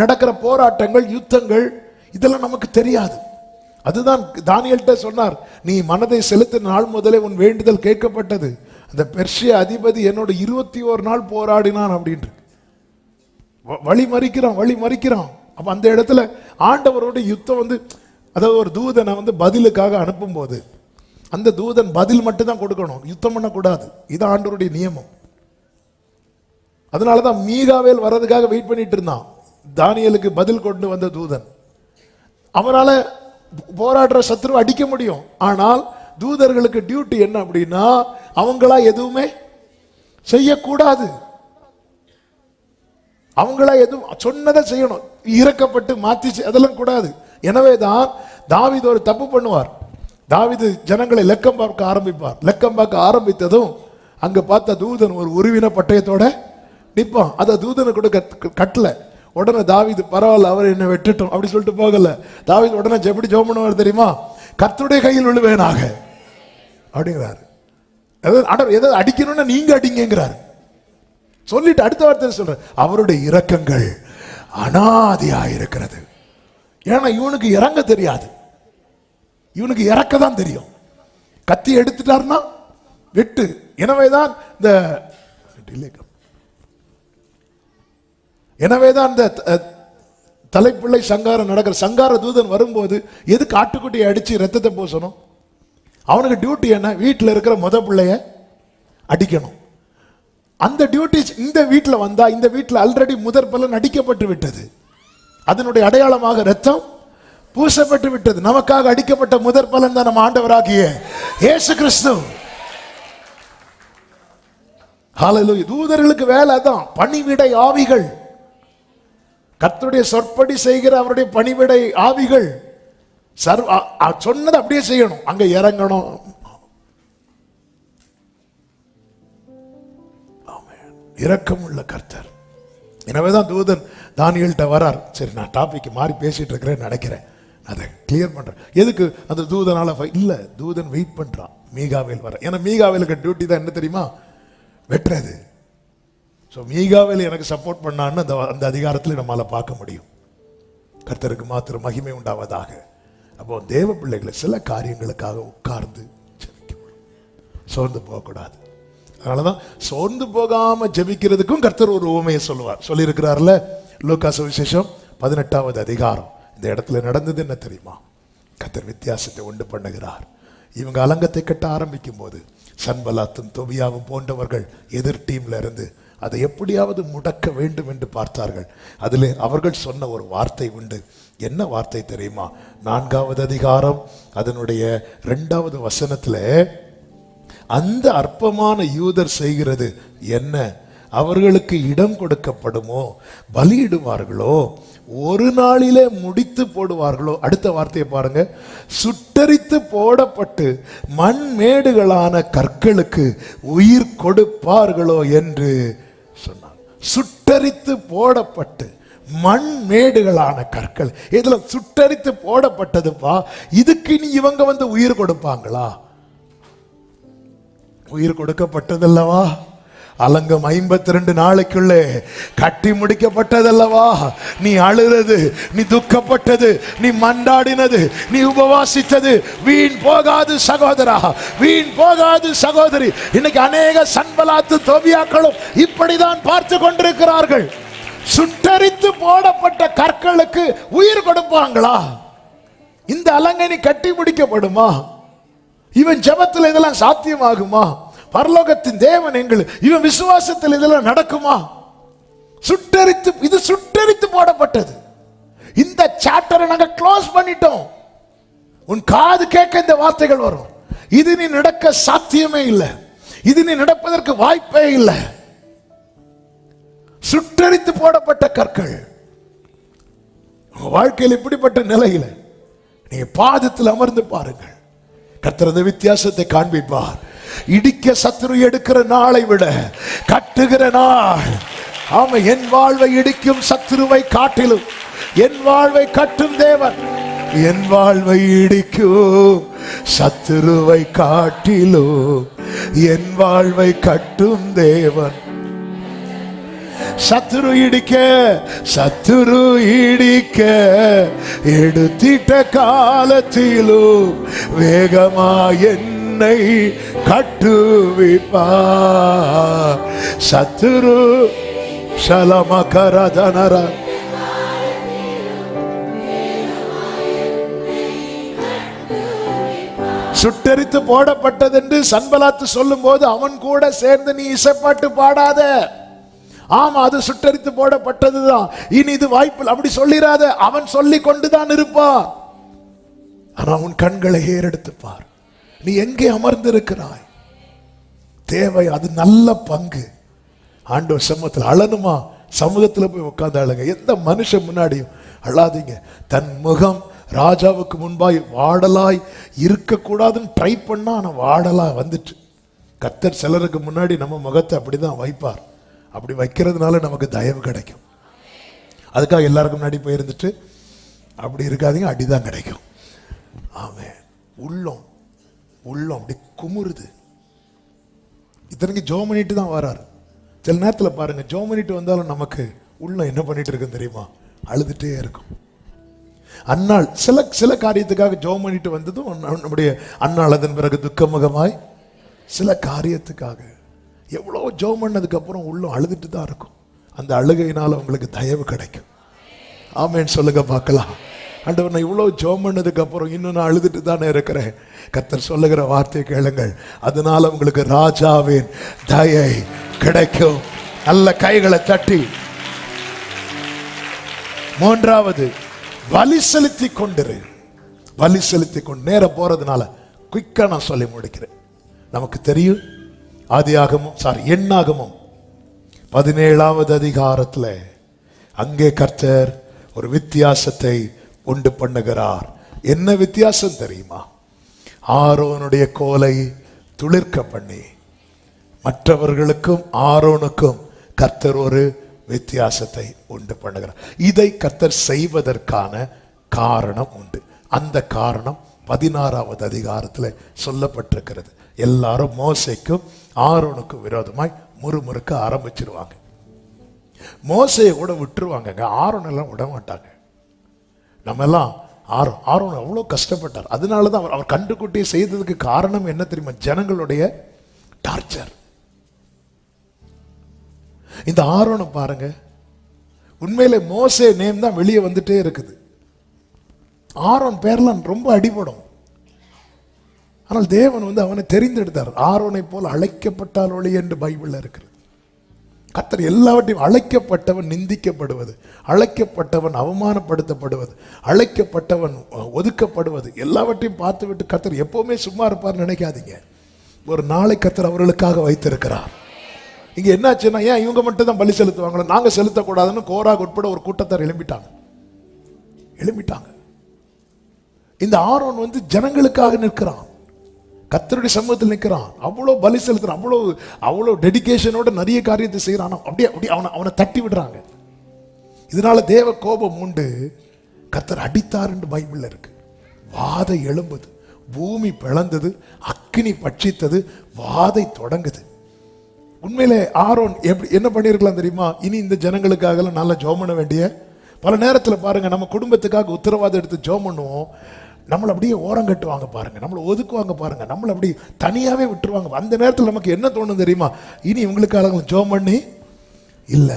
நடக்கிற போராட்டங்கள், யுத்தங்கள், இதெல்லாம் நமக்கு தெரியாது. அதுதான் தானியேல்கிட்ட சொன்னார், நீ மனதை செலுத்தின நாள் முதலே உன் வேண்டுதல் கேட்கப்பட்டது. அந்த பெர்ஷிய அதிபதி என்னோட 21 நாள் போராடினான் அப்படின்ட்டு வழி மறிக்கிறான். அப்ப அந்த இடத்துல ஆண்டவரோட யுத்தம் வந்து, அதாவது ஒரு தூதனை வந்து பதிலுக்காக அனுப்பும் போது அந்த தூதன் பதில் மட்டும் தான் கொடுக்கணும், யுத்தம் பண்ணக்கூடாது. இது ஆண்டவருடைய நியமம். அதனாலதான் மீகாவேல் வர்றதுக்காக வெயிட் பண்ணிட்டு இருந்தான். தானியேலுக்கு பதில் கொண்டு வந்த தூதன், அவனால போராடுற சத்ருவை அடிக்க முடியும். ஆனால் தூதர்களுக்கு டியூட்டி என்ன அப்படின்னா, அவங்களா எதுவுமே செய்யக்கூடாது. அவங்களா எதுவும் சொன்னதை செய்யணும், இறக்கப்பட்டு மாத்தி அதெல்லாம் கூடாது. எனவேதான் தாவீது ஒரு தப்பு பண்ணுவார். தாவீது ஜனங்களை லெக்கம் பார்க்க ஆரம்பிப்பார். லெக்கம் பார்க்க ஆரம்பித்ததும் அங்க பார்த்த தூதன் ஒரு உருவின பட்டயத்தோட நிற்பான். அதை தூதனை கூட கட்டல. உடனே தாவீது, பரவாயில்ல அவர் என்ன வெட்டட்டும் அப்படி சொல்லிட்டு போகல. தாவீது உடனே எப்படி ஜெபம் பண்ணுவார் தெரியுமா? கர்த்தருடைய கையில் விழுவேனாக அப்படிங்கிறாரு. எதாவது அடிக்கணும்னா நீங்க அடிங்கிறாரு. சொல்லிட்டு அடுத்த வார்த்தை சொல்ற, அவருடைய இரக்கங்கள் அனாதியா இருக்கிறது. ஏன்னா இவனுக்கு இறங்க தெரியாது, இவனுக்கு இறக்க தான் தெரியும். கத்தி எடுத்துட்டாருன்னா விட்டு. எனவேதான் இந்த தலைப்பிள்ளை சங்காரம் நடக்கிற சங்கார தூதன் வரும்போது எதுக்கு ஆட்டுக்குட்டியை அடிச்சு ரத்தத்தை பூசணும்? அவனுக்கு டியூட்டி என்ன? வீட்டில் இருக்கிற பிள்ளைய அடிக்கணும். அந்த டியூட்டி இந்த வீட்டில் வந்தா, இந்த வீட்டில் ஆல்ரெடி முதற் பலன் அடிக்கப்பட்டு விட்டது. அதனுடைய அடையாளமாக ரத்தம் பூசப்பட்டு விட்டது. நமக்காக அடிக்கப்பட்ட முதற் பலன் தான் நம்ம ஆண்டவராகிய இயேசு கிறிஸ்து. ஹல்லேலூயா. தூதர்களுக்கு வேலை தான் பணிவிடை ஆவிகள், கர்த்தருடைய சொற்படி செய்கிற அவருடைய பணிவிடை ஆவிகள். சொன்னதை அப்படியே செய்யணும், அங்க இறங்கணும். இரக்கமுள்ள கர்த்தர். எனவேதான் தூதன் தானியேல்கிட்ட வரார். சரி, நான் டாபிக் மாறி பேசிட்டு இருக்கிறேன்னு நினைக்கிறேன், அதை கிளியர் பண்றேன். எதுக்கு அந்த தூதனால இல்ல, தூதன் வெயிட் பண்றான் மீகாவேல் வர. ஏன்னா மீகாவேலுக்கு டியூட்டி தான் என்ன தெரியுமா? வெட்டுறது. ஸோ மீகாவேல் எனக்கு சப்போர்ட் பண்ணான்னு அந்த அதிகாரத்தில் நம்மளால பார்க்க முடியும். கர்த்தருக்கு மாத்திரம் மகிமை உண்டாவதாக. அப்போ தேவ பிள்ளைகளை சில காரியங்களுக்காக உட்கார்ந்து ஜெபிக்கணும், சோர்ந்து போகக்கூடாது. அதனாலதான் சோர்ந்து போகாம ஜெபிக்கிறதுக்கும் கர்த்தர் ஒரு உவமையை சொல்லுவார். சொல்லியிருக்கிறார்ல, லூக்கா சுவிசேஷம் 18வது அதிகாரம். இந்த இடத்துல நடந்தது என்ன தெரியுமா? கர்த்தர் வித்தியாசத்தை உண்டு பண்ணுகிறார். இவங்க அலங்கத்தை கட்ட ஆரம்பிக்கும் போது சன்பலாத்தும் தொபியாவும் போன்றவர்கள் எதிர் டீம்ல இருந்து அதை எப்படியாவது முடக்க வேண்டும் என்று பார்த்தார்கள். அதில் அவர்கள் சொன்ன ஒரு வார்த்தை உண்டு. என்ன வார்த்தை தெரியுமா? 4வது அதிகாரம் அதனுடைய 2வது வசனத்துல, அந்த அற்பமான யூதர் செய்கிறது என்ன? அவர்களுக்கு இடம் கொடுக்கப்படுமோ? பலியிடுவார்களோ? ஒரு நாளிலே முடித்து போடுவார்களோ? அடுத்த வார்த்தையை பாருங்க. சுட்டரித்து போடப்பட்டு மண்மேடுகளான கற்களுக்கு உயிர் கொடுப்பார்களோ என்று சொன்னார். சுட்டரித்து போடப்பட்டு மண்மேடுகளான கற்கள். இதுல சுட்டரித்து போடப்பட்டதுப்பா. இதுக்கு நீ இவங்க வந்து உயிர் கொடுப்பாங்களா? உயிர் கொடுக்கப்பட்டதல்லவா? அலங்கம் 52 நாளைக்குள்ளே கட்டி முடிக்கப்பட்டதல்லவா? நீ அழுறது, நீ துக்கப்பட்டது, நீ மண்டாடினது, நீ உபவாசித்தது வீண் போகாது சகோதரா, வீண் போகாது சகோதரி. இன்னைக்கு அநேக சன்பலாத்து தோபியாக்களும் இப்படிதான் பார்த்து கொண்டிருக்கிறார்கள். சுட்டரித்து போடப்பட்ட கற்களுக்கு உயிர் கொடுப்பாங்களா? இந்த அலங்கை கட்டி முடிக்கப்படுமா? இவன் ஜெபத்தில் இதெல்லாம் சாத்தியமாகுமா? பரலோகத்தின் தேவன் இவன் விசுவாசத்தில் இதெல்லாம் நடக்குமா? சுட்டரித்து, இது சுட்டரித்து போடப்பட்டது. இந்த சாப்டரை நாங்க க்ளோஸ் பண்ணிட்டோம். உன் காது கேட்க இந்த வார்த்தைகள் வரும். இது நீ நடக்க சாத்தியமே இல்லை, இது நீ நடப்பதற்கு வாய்ப்பே இல்லை. சுட்டரித்து போடப்பட்ட கற்கள். வாழ்க்கையில் இப்படிப்பட்ட நிலையில நீங்க பாதத்தில் அமர்ந்து பாருங்கள். கர்த்தர் அந்த வித்தியாசத்தை காண்பிப்பார். இடிக்க சத்துரு எடுக்கிற நாளை விட கட்டுகிற நாள். ஆமா, என் வாழ்வை இடிக்கும் சத்துருவை காட்டிலும் என் வாழ்வை கட்டும் தேவன். என் வாழ்வை இடிக்கும் சத்துருவை காட்டிலும் என் வாழ்வை கட்டும் தேவன். சத்துரு இடிக்க எடுத்திட்ட காலத்திலும் வேகமா என்னை கட்டுவிப்பா. சத்துரு சலமகரதனர சுட்டரித்து போடப்பட்டது என்று சன்பலாத்து சொல்லும் போது அவன் கூட சேர்ந்து நீ இசைப்பாட்டு பாடாத. ஆமா, அது சுட்டரித்து போடப்பட்டதுதான். இனி இது வாய்ப்பு அப்படி சொல்லிராத. அவன் சொல்லி கொண்டுதான் இருப்பான். ஆனா உன் கண்களை ஏறெடுத்து பார். நீ எங்கே அமர்ந்திருக்கிறாய்? தேவை, அது நல்ல பங்கு. ஆண்டவர் சமூகத்தில் அழணுமா? சமூகத்தில் போய் உட்கார்ந்து அழுங்க. எந்த மனுஷன் முன்னாடியும் அழாதீங்க. தன் முகம் ராஜாவுக்கு முன்பாய் வாடலாய் இருக்கக்கூடாதுன்னு ட்ரை பண்ணா, ஆனா வாடலா வந்துட்டு. கர்த்தர் சிலருக்கு முன்னாடி நம்ம முகத்தை அப்படிதான் வைப்பார். அப்படி வைக்கிறதுனால நமக்கு தயவு கிடைக்கும். அதுக்காக எல்லாருக்கும் முன்னாடி போயிருந்துட்டு அப்படி இருக்காதீங்க, அடிதான் கிடைக்கும். ஆமே, உள்ளம் அப்படி குமுறுது. இத்தனைக்கு ஜோம் பண்ணிட்டு தான் வராரு. சில நேரத்தில் பாருங்க, ஜோம் பண்ணிட்டு வந்தாலும் நமக்கு உள்ளம் என்ன பண்ணிட்டு இருக்குன்னு தெரியுமா? அழுதுட்டே இருக்கும். அன்னாள் சில காரியத்துக்காக ஜோம் பண்ணிட்டு வந்ததும் நம்முடைய அன்னாள் அதன் பிறகு துக்கமுகமாய் சில காரியத்துக்காக எவ்வளவு ஜெபம் பண்ணதுக்கு அப்புறம் உள்ளம் அழுதுட்டு தான் இருக்கும். அந்த அழுகையினால உங்களுக்கு தயவு கிடைக்கும். ஆமென் சொல்லுங்க பார்க்கலாம். ஆண்டவர், நான் இவ்வளவு ஜெபம் பண்ணதுக்கு அப்புறம் இன்னும் நான் அழுதுட்டு தானே இருக்கிறேன். கர்த்தர் சொல்லுகிற வார்த்தையை கேளுங்கள். அதனால உங்களுக்கு ராஜாவின் தயை கிடைக்கும். நல்ல கைகளை தட்டி. மூன்றாவது, வலி செலுத்தி கொண்டிரு. வலி செலுத்தி கொண்டு நேரம் போறதுனால குயிக்கா நான் சொல்லி முடிக்கிறேன். நமக்கு தெரியும் எண்ணாகமம் 17வது அதிகாரத்தில் அங்கே கர்த்தர் ஒரு வித்தியாசத்தை உண்டு பண்ணுகிறார். என்ன வித்தியாசம் தெரியுமா? ஆரோனுடைய கோலை துளிர்க்க பண்ணி மற்றவர்களுக்கும் ஆரோனுக்கும் கர்த்தர் ஒரு வித்தியாசத்தை உண்டு பண்ணுகிறார். இதை கர்த்தர் செய்வதற்கான காரணம் உண்டு. அந்த காரணம் 16வது அதிகாரத்தில் சொல்லப்பட்டிருக்கிறது. எல்லாரும் மோசேக்கும் ஆரோனுக்கும் விரோதமாய் முறுமுறுக்க ஆரம்பிச்சிருவாங்க. மோசையை கூட விட்டுருவாங்க, ஆரோன் எல்லாம் விட மாட்டாங்க. நம்ம எல்லாம் ஆரோன் அவ்வளோ கஷ்டப்பட்டார். அதனால தான் அவர் கண்டுக்குட்டியை செய்ததுக்கு காரணம் என்ன தெரியுமா? ஜனங்களுடைய டார்ச்சர். இந்த ஆரோனை பாருங்க, உண்மையிலே மோசே நேம் தான் வெளியே வந்துட்டே இருக்குது. ஆரோன் பேர்லாம் ரொம்ப அடிபடும். ஆனால் தேவன் அவனை தெரிந்தெடுத்தார். ஆரோனை போல் அழைக்கப்பட்டால் ஒளி என்று பைபிள்ல இருக்கிறது. கர்த்தர் எல்லாவற்றையும், அழைக்கப்பட்டவன் நிந்திக்கப்படுவது, அழைக்கப்பட்டவன் அவமானப்படுத்தப்படுவது, அழைக்கப்பட்டவன் ஒதுக்கப்படுவது எல்லாவற்றையும் பார்த்து விட்டு கர்த்தர் எப்பவுமே சும்மா இருப்பார் நினைக்காதீங்க. ஒரு நாளை கர்த்தர் அவர்களுக்காக வைத்திருக்கிறார். இங்க என்னாச்சுன்னா, ஏன் இவங்க மட்டும் தான் பலி செலுத்துவாங்களோ, நாங்க செலுத்தக்கூடாதுன்னு கோராக் உட்பட ஒரு கூட்டத்தார் எழும்பிட்டாங்க. இந்த ஆரோன் ஜனங்களுக்காக நிற்கிறான், கர்த்தருடைய சமூகத்தில் நிற்கிறான், அவ்வளோ பலி செலுத்துறான், அவ்வளோ டெடிகேஷனோட நிறைய காரியத்தை செய்யறான். அப்படியே அவனை தட்டி விடுறாங்க. இதனால தேவ கோபம் உண்டு. கர்த்தர் அடித்தார் என்று பைபிள்ல இருக்கு. வாதை எழும்புது, பூமி பிளந்தது, அக்கினி பட்சித்தது, வாதை தொடங்குது. உண்மையிலே ஆரோன் என்ன பண்ணிருக்கலாம் தெரியுமா? இனி இந்த ஜனங்களுக்காக நல்லா ஜெபம் பண்ண வேண்டிய, பல நேரத்தில் பாருங்க நம்ம குடும்பத்துக்காக உத்தரவாதம் எடுத்து ஜெபம் பண்ணுவோம், நம்மளை அப்படியே ஓரம் கட்டுவாங்க பாருங்க, நம்மளை ஒதுக்குவாங்க பாருங்க, நம்மளை அப்படி தனியாவே விட்டுருவாங்க. அந்த நேரத்தில் நமக்கு என்ன தோணும் தெரியுமா? இனி இவங்களுக்காக ஜெபம் பண்ணி இல்ல.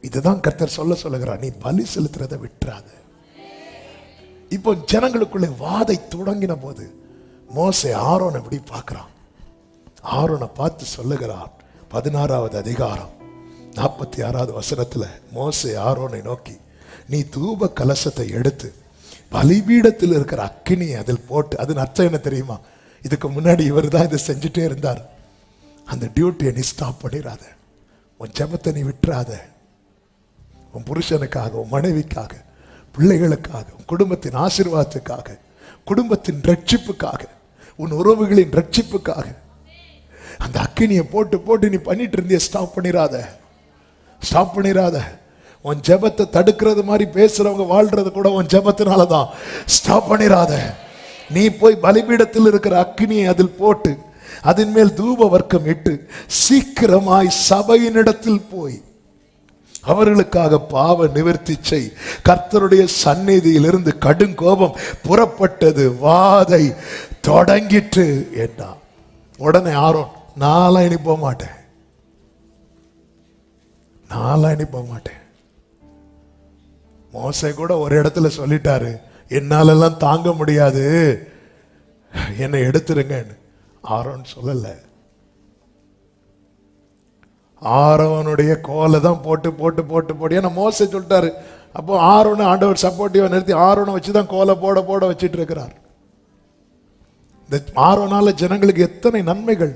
இதுதான் கர்த்தர் சொல்லுகிறார், நீ பலி செலுத்துறதை விட்டுறாத. இப்போ ஜனங்களுக்குள்ளே வாதை தொடங்கின போது மோசே ஆரோனை எப்படி பார்க்கிறான்? ஆரோனை பார்த்து சொல்லுகிறார். 16வது அதிகாரம் 46வது வசனத்துல மோசே ஆரோனை நோக்கி, நீ தூப கலசத்தை எடுத்து பலிபீடத்தில் இருக்கிற அக்கினியை அதில் போட்டு, அது அர்த்தம் என்ன தெரியுமா? இதுக்கு முன்னாடி இவர் தான் இதை செஞ்சுட்டே இருந்தார். அந்த டியூட்டியை நீ ஸ்டாப் பண்ணிடாத, உன் ஜெபத்தை நீ விட்டுறாத. உன் புருஷனுக்காக, உன் மனைவிக்காக, பிள்ளைகளுக்காக, உன் குடும்பத்தின் ஆசீர்வாதத்துக்காக, குடும்பத்தின் ரட்சிப்புக்காக, உன் உறவுகளின் ரட்சிப்புக்காக அந்த அக்கினியை போட்டு நீ பண்ணிட்டு இருந்திய ஸ்டாப் பண்ணிடாத. உன் ஜெபத்தை தடுக்கிறது மாதிரி பேசுறவங்க வாழ்றது கூட உன் ஜெபத்தினாலதான். ஸ்டாப் பண்ணிடாத. நீ போய் பலிபீடத்தில் இருக்கிற அக்கினியை அதில் போட்டு அதன் மேல் தூப வர்க்கம் இட்டு சீக்கிரமாய் சபையினிடத்தில் போய் அவர்களுக்காக பாவ நிவர்த்தி செய். கர்த்தருடைய சந்நிதியில் இருந்து கடும் கோபம் புறப்பட்டது, வாதை தொடங்கிட்டு என்றான். உடனே ஆரோன், நான்லாம் இனி போக மாட்டேன். மோசே கூட ஒரு இடத்துல சொல்லிட்டாரு, என்னாலெல்லாம் தாங்க முடியாது, என்னை எடுத்துருங்கன்னு. ஆரோன் சொல்லல. ஆரோனுடைய கோலை தான் போட்டு ஏன்னா மோசே சொல்லிட்டாரு. அப்போ ஆரோனை ஆண்டவர் சப்போர்ட்டிவா நிறுத்தி ஆரோனை வச்சுதான் கோலை போட வச்சிட்டு இருக்கிறார். இந்த ஆரோனால ஜனங்களுக்கு எத்தனை நன்மைகள்,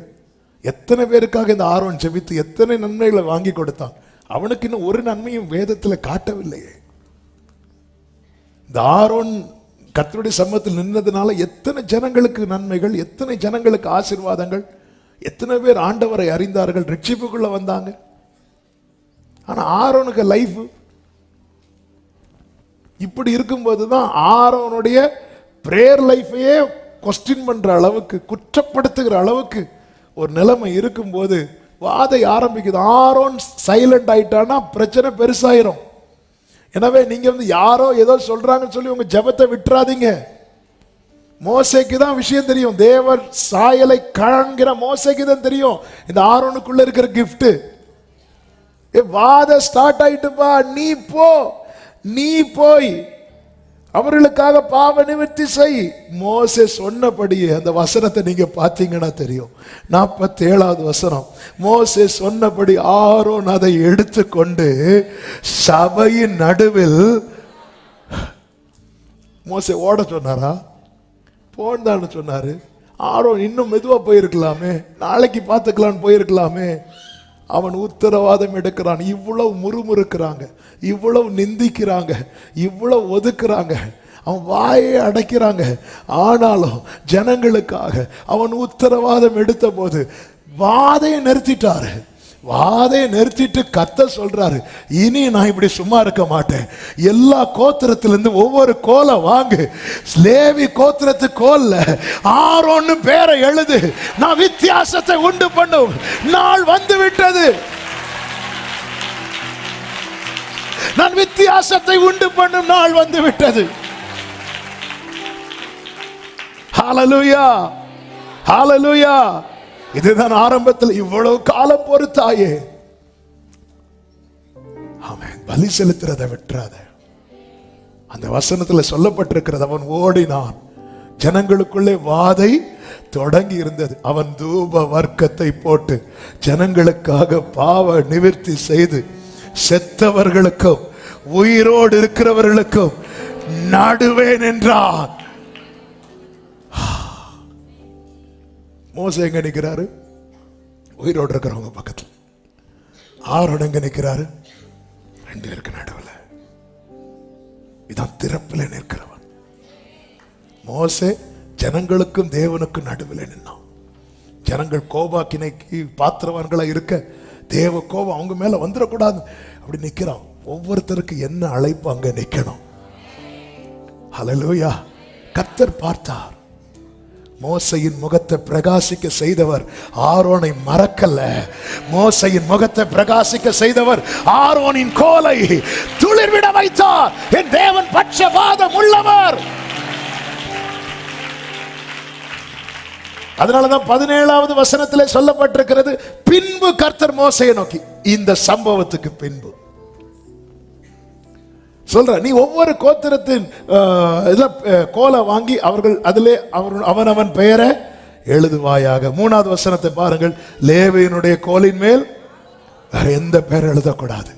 எத்தனை பேருக்காக இந்த ஆரோன் ஜெபித்து எத்தனை நன்மைகளை வாங்கி கொடுத்தான். அவனுக்கு இன்னும் ஒரு நன்மையும் வேதத்தில் காட்டவில்லையே. இந்த ஆரோன் கர்த்தருடைய சமூகத்தில் நின்றதுனால எத்தனை ஜனங்களுக்கு நன்மைகள், எத்தனை ஜனங்களுக்கு ஆசீர்வாதங்கள், எத்தனை பேர் ஆண்டவரை அறிந்தார்கள், ரட்சிப்புக்குள்ள வந்தாங்க. ஆனா ஆரோனுக்கு லைஃப் இப்படி இருக்கும்போதுதான் ஆரோனுடைய பிரேயர் லைஃபையே கொஸ்டின் பண்ற அளவுக்கு, குற்றப்படுத்துகிற அளவுக்கு ஒரு நிலைமை இருக்கும்போது வாதை ஆரம்பிக்குது. ஆரோன் சைலண்ட் ஆயிட்டானா பிரச்சனை பெருசாயிரும். எனவே நீங்க யாரோ ஏதோ சொல்றாங்கன்னு சொல்லி உங்க ஜெபத்தை விட்டுறாதீங்க. மோசேக்கு தான் விஷயம் தெரியும். தேவன் சாயலை காண்கிற மோசேக்கு தான் தெரியும் இந்த ஆரோனுக்குள்ள இருக்கிற கிஃப்ட். வாத ஸ்டார்ட் ஆயிட்டுப்பா, நீ போய் அவர்களுக்காக பாவ நிவர்த்தி செய். மோசே சொன்னபடியே அந்த வசனத்தை நீங்க பாத்தீங்கன்னா தெரியும். 47வது வசனம். மோசே சொன்னபடி ஆரோன் அதை எடுத்துக்கொண்டு சபையின் நடுவில், மோசே ஓட சொன்னாரா? போன்னு சொன்னாரு. ஆரோன் இன்னும் மெதுவா போயிருக்கலாமே, நாளைக்கு பார்த்துக்கலான்னு போயிருக்கலாமே. அவன் உத்தரவாதம் எடுக்கிறான். இவ்வளவு முறுமுறுக்கிறாங்க, இவ்வளவு நிந்திக்கிறாங்க, இவ்வளவு ஒதுக்குறாங்க, அவன் வாயை அடைக்கிறாங்க. ஆனாலும் ஜனங்களுக்காக அவன் உத்தரவாதம் எடுத்த போது வாதையை நிறுத்திட்டாரு. வாதையை நிறுத்திட்டு கர்த்தர் சொல்றாரு, இனி நான் இப்படி சும்மா இருக்க மாட்டேன். எல்லா கோத்திரத்திலிருந்து ஒவ்வொரு கோலை வாங்கு, லேவி கோத்திரத்து கோல்ல ஆரோன்னு பேரை எழுது. நான் வித்தியாசத்தை உண்டு பண்ணும் நாள் வந்து விட்டது. நான் வித்தியாசத்தை உண்டு பண்ணும் நாள் வந்து விட்டது. ஹல்லேலூயா, ஹல்லேலூயா. இதுதான் ஆரம்பத்தில் இவ்வளவு காலம் பொறுத்தாயே. ஆமென். பலி செலுத்துறதை விட்டுறாத. அந்த வசனத்துல சொல்லப்பட்டிருக்கிறது, அவன் ஓடினான், ஜனங்களுக்குள்ளே வாதை தொடங்கி இருந்தது. அவன் தூப வர்க்கத்தை போட்டு ஜனங்களுக்காக பாவ நிவர்த்தி செய்து செத்தவர்களுக்கும் உயிரோடு இருக்கிறவர்களுக்கும் நடுவே நின்றான். மோசே எங்க நிற்கிறாரு? உயிரோடு இருக்கிறவங்க பக்கத்தில். ஆரோன் எங்க நிற்கிறாரு? 2 பேருக்கு நடுவில். இதான் திறப்பில் நிற்கிறவன். மோசே ஜனங்களுக்கும் தேவனுக்கும் நடுவில் நின்னான். ஜனங்கள் கோபாக்கினைக்கு பாத்திரவான்களா இருக்க, தேவ கோபம் அவங்க மேல வந்துடக்கூடாது அப்படி நிக்கிறான். ஒவ்வொருத்தருக்கு என்ன அழைப்பு அங்க நிக்கணும். ஹல்லேலூயா. கர்த்தர் பார்த்தார். மோசையின் முகத்தை பிரகாசிக்க செய்தவர் ஆரோனை மறக்கல. மோசையின் முகத்தை பிரகாசிக்க செய்தவர் ஆரோனின் கோலை துளிர்விட வைத்தார். என் தேவன் பட்சபாதம் உள்ளவர். அதனாலதான் 17வது வசனத்திலே சொல்லப்பட்டிருக்கிறது, பின்பு கர்த்தர் மோசையை நோக்கி, இந்த சம்பவத்துக்கு பின்பு சொல்ற, நீ ஒவ்வொரு கோத்திரத்தின் கோலை வாங்கி அவர்கள் அதிலே அவனவன் பெயரை எழுதுவாயாக. 3வது வசனத்தை பாருங்கள். லேவியனுடைய கோலின் மேல் வேற எந்த பெயர் எழுதக்கூடாது.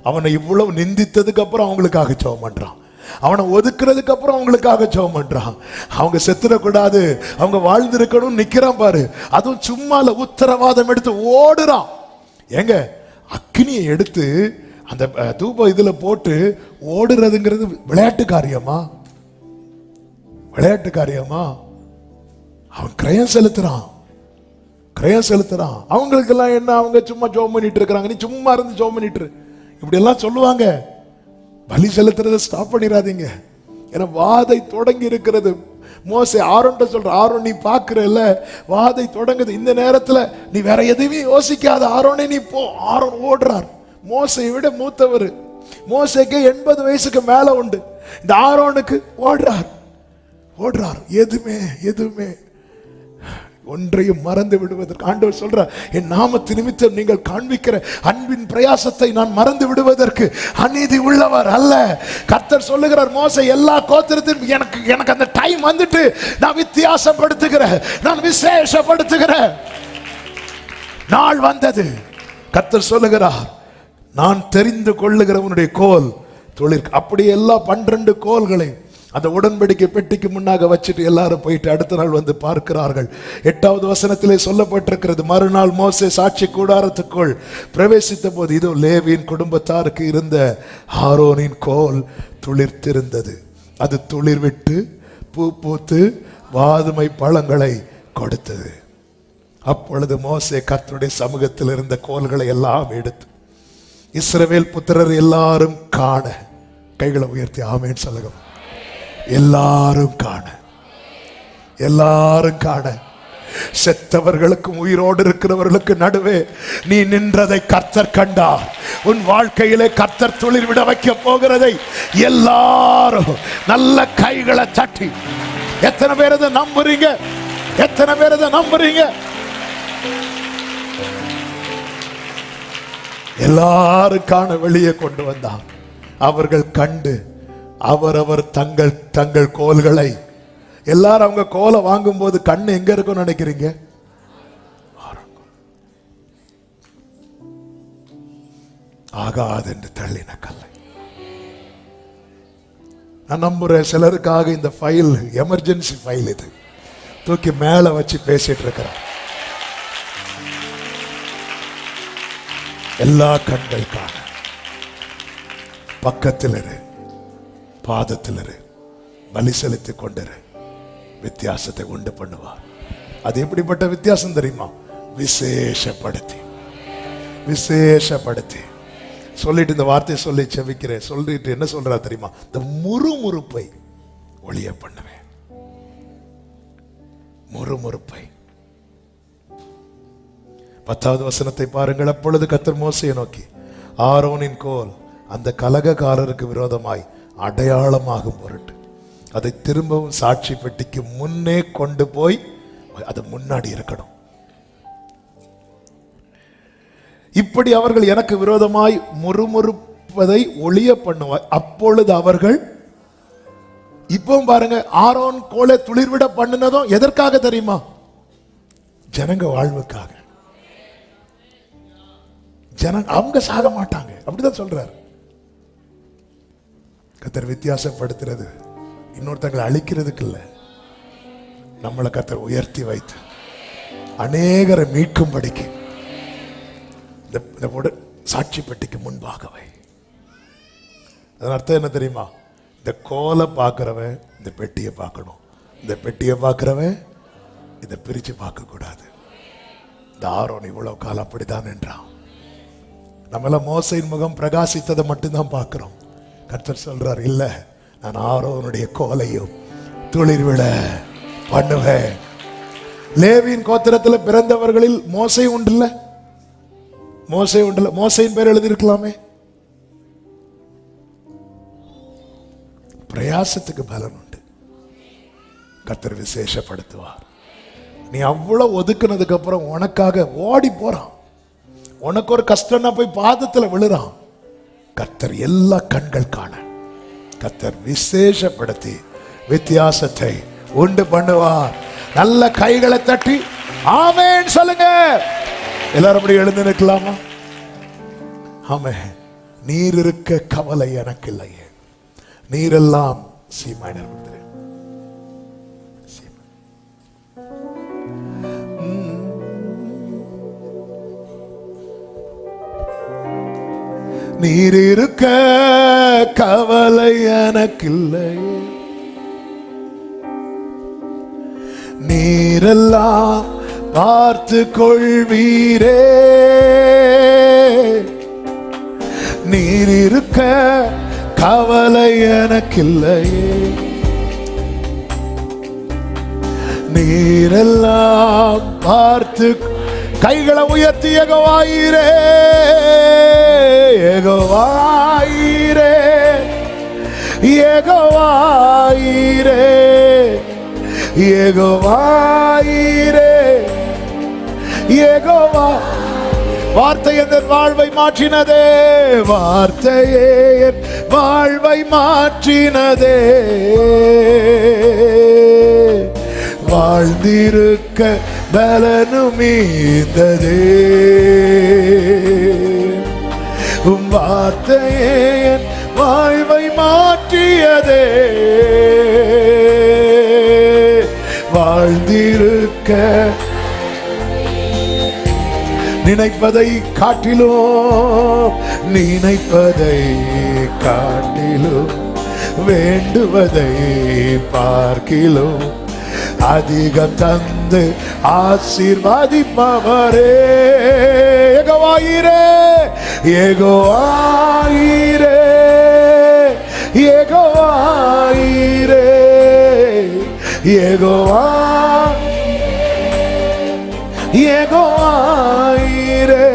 அவனை இவ்வளவு நிந்தித்ததுக்கு அப்புறம் அவங்களுக்காக ஜெபம் பண்றான். அவனை ஒதுக்குறதுக்கு அப்புறம் அவங்களுக்காக ஜெபம் பண்றான். அவங்க செத்துடக்கூடாது, அவங்க வாழ்ந்திருக்கணும் நிக்கிறான் பாரு. அதுவும் சும்மால உத்தரவாதம் எடுத்து ஓடுறான். எங்க அக்னியை எடுத்து அந்த தூப இதுல போட்டு ஓடுறதுங்கிறது விளையாட்டு காரியமா? விளையாட்டு காரியமா? அவன் கிரயம் செலுத்துறான். அவங்களுக்கு எல்லாம் என்ன, அவங்க சும்மா ஜெபம் பண்ணிட்டு இருக்கிறாங்க, நீ சும்மா இருந்து ஜெபம் பண்ணிட்டு இப்படி எல்லாம் சொல்லுவாங்க. பலி செலுத்துறதை ஸ்டாப் பண்ணிடாதீங்க. ஏன்னா வாதை தொடங்கி இருக்கிறது. மோசே ஆரோன்ட்ட சொல்ற, ஆரோன் நீ பாக்குறல்ல வாதை தொடங்குது, இந்த நேரத்துல நீ வேற எதுவுமே யோசிக்காத, ஆரோனே நீ போ. ஆரோன் ஓடுறார். மோசையை விட மூத்தவர். மோசேக்கு 80 வயசுக்கு மேல உண்டு. இந்த ஆரோனுக்கு ஓடுறார். எதுவுமே ஒன்றையும் மறந்து விடுவதற்கு ஆண்டவர் சொல்றார், என் நாமத்து நிமித்தம் நீங்கள் காண்பிக்கிற அன்பின் பிரயாசத்தை நான் மறந்து விடுவதற்கு அநீதி உள்ளவர் அல்ல. கர்த்தர் சொல்லுகிறார், மோசே எல்லா கோத்திரத்திலும் எனக்கு அந்த டைம் வந்துட்டு நான் வித்தியாசப்படுத்துகிறேன், நான் விசேஷப்படுத்துகிறேன் நாள் வந்தது. கர்த்தர் சொல்லுகிறார், நான் தெரிந்து கொள்ளுகிறவனுடைய கோல் தொழில். அப்படி எல்லா 12 கோல்களை அந்த உடன்படிக்கை பெட்டிக்கு முன்னாக வச்சுட்டு எல்லாரும் போயிட்டு அடுத்த நாள் வந்து பார்க்கிறார்கள். 8வது வசனத்திலே சொல்லப்பட்டிருக்கிறது, மறுநாள் மோசே சாட்சி கூடாரத்துக்குள் பிரவேசித்த போது இதோ லேவியின் குடும்பத்தாருக்கு இருந்த ஆரோனின் கோல் துளிர்த்திருந்தது. அது துளிர் விட்டு பூ பூத்து வாதுமை பழங்களை கொடுத்தது. அப்பொழுது மோசே கர்த்தருடைய சமூகத்தில் இருந்த கோல்களை எல்லாம் எடுத்து இஸ்ரவேல் புத்திரர் எல்லாரும் காண, கைகளை உயர்த்தி ஆமென் சொல்லுங்க. எல்லாரும் காண செத்தவர்களுக்கும் உயிரோடு இருக்கிறவர்களுக்கு நடுவே நீ நின்றதை கர்த்தர் கண்டார். உன் வாழ்க்கையிலே கர்த்தர் துளிர் விட வைக்க போகிறதை எல்லாரும் நல்ல கைகளை தட்டி, எத்தனை பேர் அதை நம்புறீங்க? எத்தனை பேர் அதை நம்புறீங்க? எல்லாருக்கான வெளியே கொண்டு வந்தார். அவர்கள் கண்டு அவரவர் தங்கள் தங்கள் கோல்களை, எல்லாரும் அவங்க கோலை வாங்கும் போது கண்ணு எங்க இருக்கும் நினைக்கிறீங்க? ஆகாது என்று தள்ளின கல்லை. நான் நம்புறேன் சிலருக்காக இந்த ஃபைல் எமர்ஜென்சி ஃபைல், இது தூக்கி மேல வச்சு பேசிட்டு இருக்கிறார். எல்லா கண்களுக்கான பக்கத்தில் இரு, பாதத்தில் இரு, பலி செலுத்திக் கொண்டிரு. வித்தியாசத்தை உண்டு பண்ணுவார். அது எப்படிப்பட்ட வித்தியாசம் தெரியுமா? விசேஷப்படுத்தி விசேஷப்படுத்தி சொல்லிட்டு, இந்த வார்த்தையை சொல்லி செவிக்கிறேன். சொல்லிட்டு என்ன சொல்றா தெரியுமா? இந்த முறுமுறுப்பை ஒளிய பண்ணுவேன். முறுமுறுப்பை. 10வது வசனத்தை பாருங்கள். அப்பொழுது கர்த்தர் மோசேயை நோக்கி, ஆரோனின் கோல் அந்த கலகக்காரருக்கு விரோதமாய் அடையாளமாகும் பொருட்டு அதை திரும்பவும் சாட்சி பெட்டிக்கு முன்னே கொண்டு போய், அது முன்னாடி இருக்கணும். இப்படி அவர்கள் எனக்கு விரோதமாய் முறுமுறுப்பதை ஒளிய பண்ணுவாய். அப்பொழுது அவர்கள், இப்போ பாருங்க, ஆரோன் கோலை துளிர்விட பண்ணினதும் எதற்காக தெரியுமா? ஜனங்க வாழ்வுக்காக. அவங்க சாக மாட்டாங்க, அப்படிதான் சொல்றாரு. கர்த்தர் வித்தியாசப்படுத்துறது இன்னொருத்தங்களை அழிக்கிறதுக்கு இல்ல, நம்மளை கர்த்தர் உயர்த்தி வைத்து அநேகரை மீட்கும்படிக்கு இந்த சாட்சி பெட்டிக்கு முன்பாகவே. அதன் அர்த்தம் என்ன தெரியுமா? இந்த கோலை பார்க்கிறவன் இந்த பெட்டியை பார்க்கணும், இந்த பெட்டியை பார்க்கிறவன் இதை பிரிச்சு பார்க்க கூடாது. இந்த ஆரோன் இவ்வளவு காலம் அப்படித்தான் என்றான். நம்மள மோசையின் முகம் பிரகாசித்ததை மட்டும்தான் பார்க்கிறோம். கர்த்தர் சொல்றார், இல்ல, நான் ஆரோனுடைய கோலையும் துளிர் விட பண்ணுவேன். லேவியின் கோத்திரத்தில் பிறந்தவர்களில் மோசை உண்டுல்ல? மோசை உண்டுல்ல? மோசையின் பேர் எழுதியிருக்கலாமே. பிரயாசத்துக்கு பலன் உண்டு. கர்த்தர் விசேஷப்படுத்துவார். நீ அவ்வளவு ஒதுக்குனதுக்கு அப்புறம் உனக்காக ஓடி போறான். உனக்கு ஒரு கஷ்டம்னா போய் பாதத்துல விழுறான். கர்த்தர் எல்லா கண்கள் காண கர்த்தர் விசேஷப்படுத்தி வித்தியாசத்தை உண்டு பண்ணுவார். நல்ல கைகளை தட்டி ஆமென் சொல்லுங்க. எல்லாரும் அப்படி எழுந்து நிற்கலாமா? ஆமென். நீர் இருக்க கவலை எனக்கு இல்லையே, நீரெல்லாம் சீமாயினர் கொடுத்துரு. நீர் இருக்க கவலை எனக்கில்லை, நீரெல்லாம் பார்த்து கொள்வீரே. நீர் இருக்க கவலை எனக்கில்லையே, நீரெல்லாம் பார்த்து. கைகளை உயர்த்தி யெகோவாயீரே, யெகோவாயீரே, யெகோவாயீரே, யெகோவாயீரே, யெகோவா. வார்த்தை என் வாழ்வை மாற்றினதே, வார்த்தையே என் வாழ்வை மாற்றினதே. வாழ்ந்திருக்க பலனும் மீந்ததே, உம் வார்த்தையே என் வாழ்வை மாற்றியதே. வாழ்ந்திருக்க நினைப்பதை காட்டிலும், நினைப்பதை காட்டிலும், வேண்டுவதை பார்க்கிலும் அதிகம் தந்து ஆசீர்வதிப்பவரே. யெகோவாயீரே, யெகோவாயீரே, யெகோவாயீரே, யெகோவா. யெகோவாயிரே.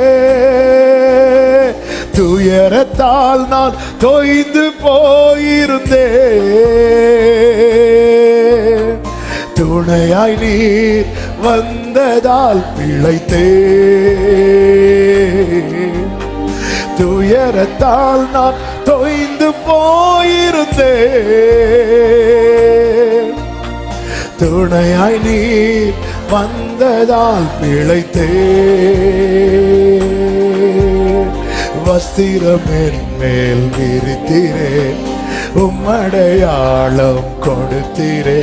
துயரத்தால் நான் தொய்ந்து போயிருந்தேன், துணையாய் நீர் வந்ததால் பிழைத்தேன். துயரத்தால் நான் தொய்ந்து போயிருந்தேன், துணையாய் நீர் வந்ததால் பிழைத்தேன். வஸ்திரம் என் மேல் விரித்தீரே, உம்மடையாளம் கொடுத்தீரே,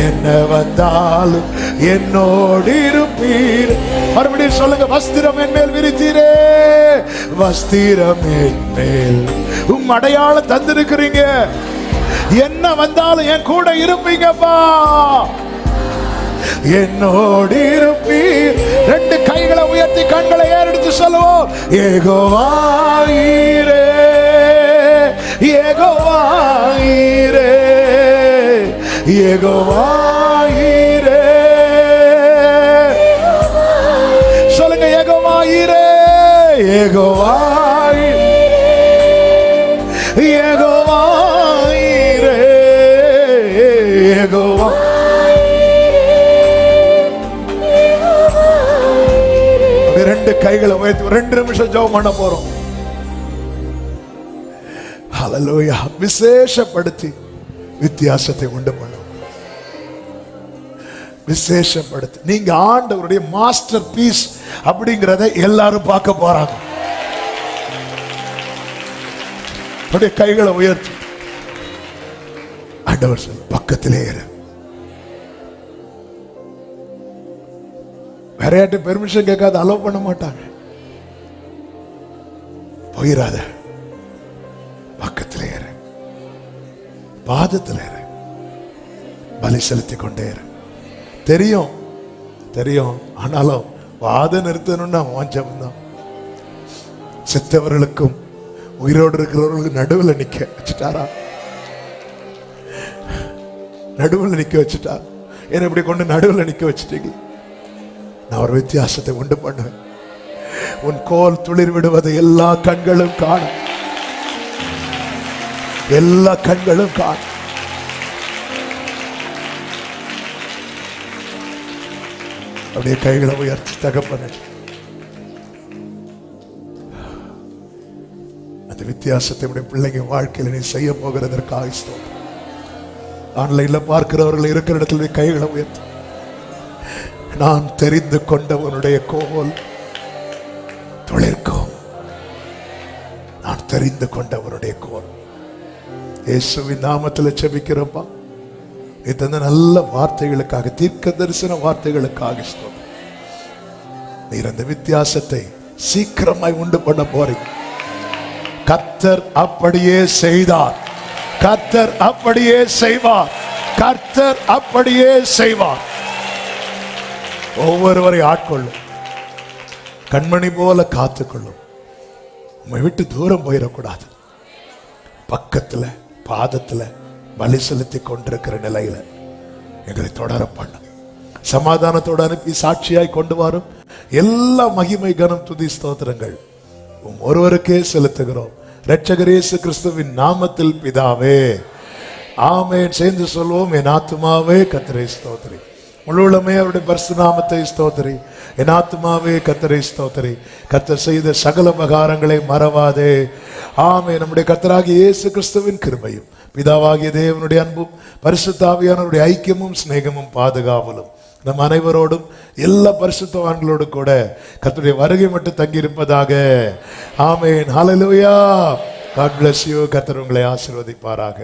என்ன வந்தாலும் என்னோடு இருப்பீர். மறுபடியும் சொல்லுங்க, வஸ்திரம் என் மேல் விரித்தீரே, வஸ்திரம் என் மேல் உம் அடையாளம் தந்திருக்கிறீங்க, என்ன வந்தாலும் என் கூட இருப்பீங்கப்பா, என்னோடு இருப்பீர். ரெண்டு கைகளை உயர்த்தி கண்களை ஏறெடுத்து சொல்லுவோம், யெகோவாயிரே, யெகோவாயிரே, யெகோவாயிரே. சொல்லுங்க, யெகோவாயிரே, யெகோவாயிரே, யெகோவாயிரே, யெகோவா. ரெண்டு கைகளை உயர்த்தி 2 நிமிஷம் ஜெபம் பண்ண போறோம். ஹல்லேலூயா. விசேஷப்படுத்தி வித்தியாசத்தை உண்டு பண்ணும். விசேஷப்படுத்தி நீங்க ஆண்டவருடைய மாஸ்டர் பீஸ் அப்படிங்கறத எல்லாரும் பார்க்க போறாங்க. அப்படியே கைகளை உயர்த்தி ஆண்டவர் சொல்ல, பக்கத்திலே இரு. வேற யார்ட்ட பெர்மிஷன் கேட்காத அலோவ் பண்ண மாட்டாங்க. போயிராத, பக்கத்தில் ஏறு, பாதத்தில் ஏறு, பலி செலுத்தி கொண்டே இரு. தெரியும் தெரியும், ஆனாலும் வாத நிறுத்தணும்னா வாஞ்சம் தான். செத்தவர்களுக்கும் உயிரோடு இருக்கிறவர்களுக்கு நடுவில் நிக்க வச்சுட்டாரா? நடுவில் நிக்க வச்சுட்டார். என்ன இப்படி கொண்டு நடுவில் நிக்க வச்சுட்டீங்க. நான் ஒரு வித்தியாசத்தை உண்டு பண்ணுவேன். உன் கோல் துளிர் விடுவதை எல்லா கண்களும் காணும், எல்லா கண்களும் காணும். அப்படியே கைகளை உயர்த்தி தகப்பனே, அந்த வித்தியாசத்தை உடைய பிள்ளைங்க வாழ்க்கையில் நீ செய்ய போகிறதற்காக ஸ்தோத்திரம். ஆன்லைன்ல பார்க்கிறவர்கள் இருக்கிற இடத்துல கைகளை உயர்த்தி, நான் தெரிந்து கொண்டவனுடைய கோல் துளிர்க்கும், நான் தெரிந்து கொண்டவனுடைய கோல். இயேசுவின் நாமத்தில் ஜெபிக்கிறப்பா, இந்த நல்ல வார்த்தைகளுக்காக, தீர்க்க தரிசன வார்த்தைகளுக்காக ஸ்தோத்திரம். நீர் அந்த வித்தியாசத்தை சீக்கிரமாய் உண்டு பண்ண போறீங்க. கர்த்தர் அப்படியே செய்தார், கர்த்தர் அப்படியே செய்வார், கர்த்தர் அப்படியே செய்வார். ஒவ்வொருவரை ஆட்கொள்ளும், கண்மணி போல காத்துக்கொள்ளும். உம்மை விட்டு தூரம் போயிடக்கூடாது. பக்கத்துல பாதத்துல பலி செலுத்தி கொண்டிருக்கிற நிலையில எங்களை தொடர பண்ணும். சமாதானத்தோடு அனுப்பி சாட்சியாய் கொண்டு வரும். எல்லா மகிமை கனம் துதி ஸ்தோத்திரங்கள் ஒருவருக்கே செலுத்துகிறோம். இரட்சகர் இயேசு கிறிஸ்துவின் நாமத்தில் பிதாவே, ஆமென். சேர்ந்து சொல்வோம், என் ஆத்துமாவே கர்த்தரை ஸ்தோத்திரி, முழுவதுமே அவருடைய பரிசுத்த நாமத்தை ஸ்தோத்திரி. என் ஆத்துமாவே கர்த்தரை ஸ்தோத்திரி, கர்த்தர் செய்த சகல உபகாரங்களை மறவாதே. ஆமென். நம்முடைய கர்த்தராகிய இயேசு கிறிஸ்துவின் கிருபையும் பிதாவாகிய தேவனுடைய அன்பும் பரிசுத்த ஆவியானவருடைய ஐக்கியமும் சிநேகமும் பாதுகாவலும் நம் அனைவரோடும் எல்லா பரிசுத்தவான்களோடு கூட கர்த்தருடைய வருகை மட்டும் தங்கி இருப்பதாக. ஆமென். ஹல்லேலூயா. God bless you. கர்த்தர் உங்களை ஆசீர்வதிப்பாராக.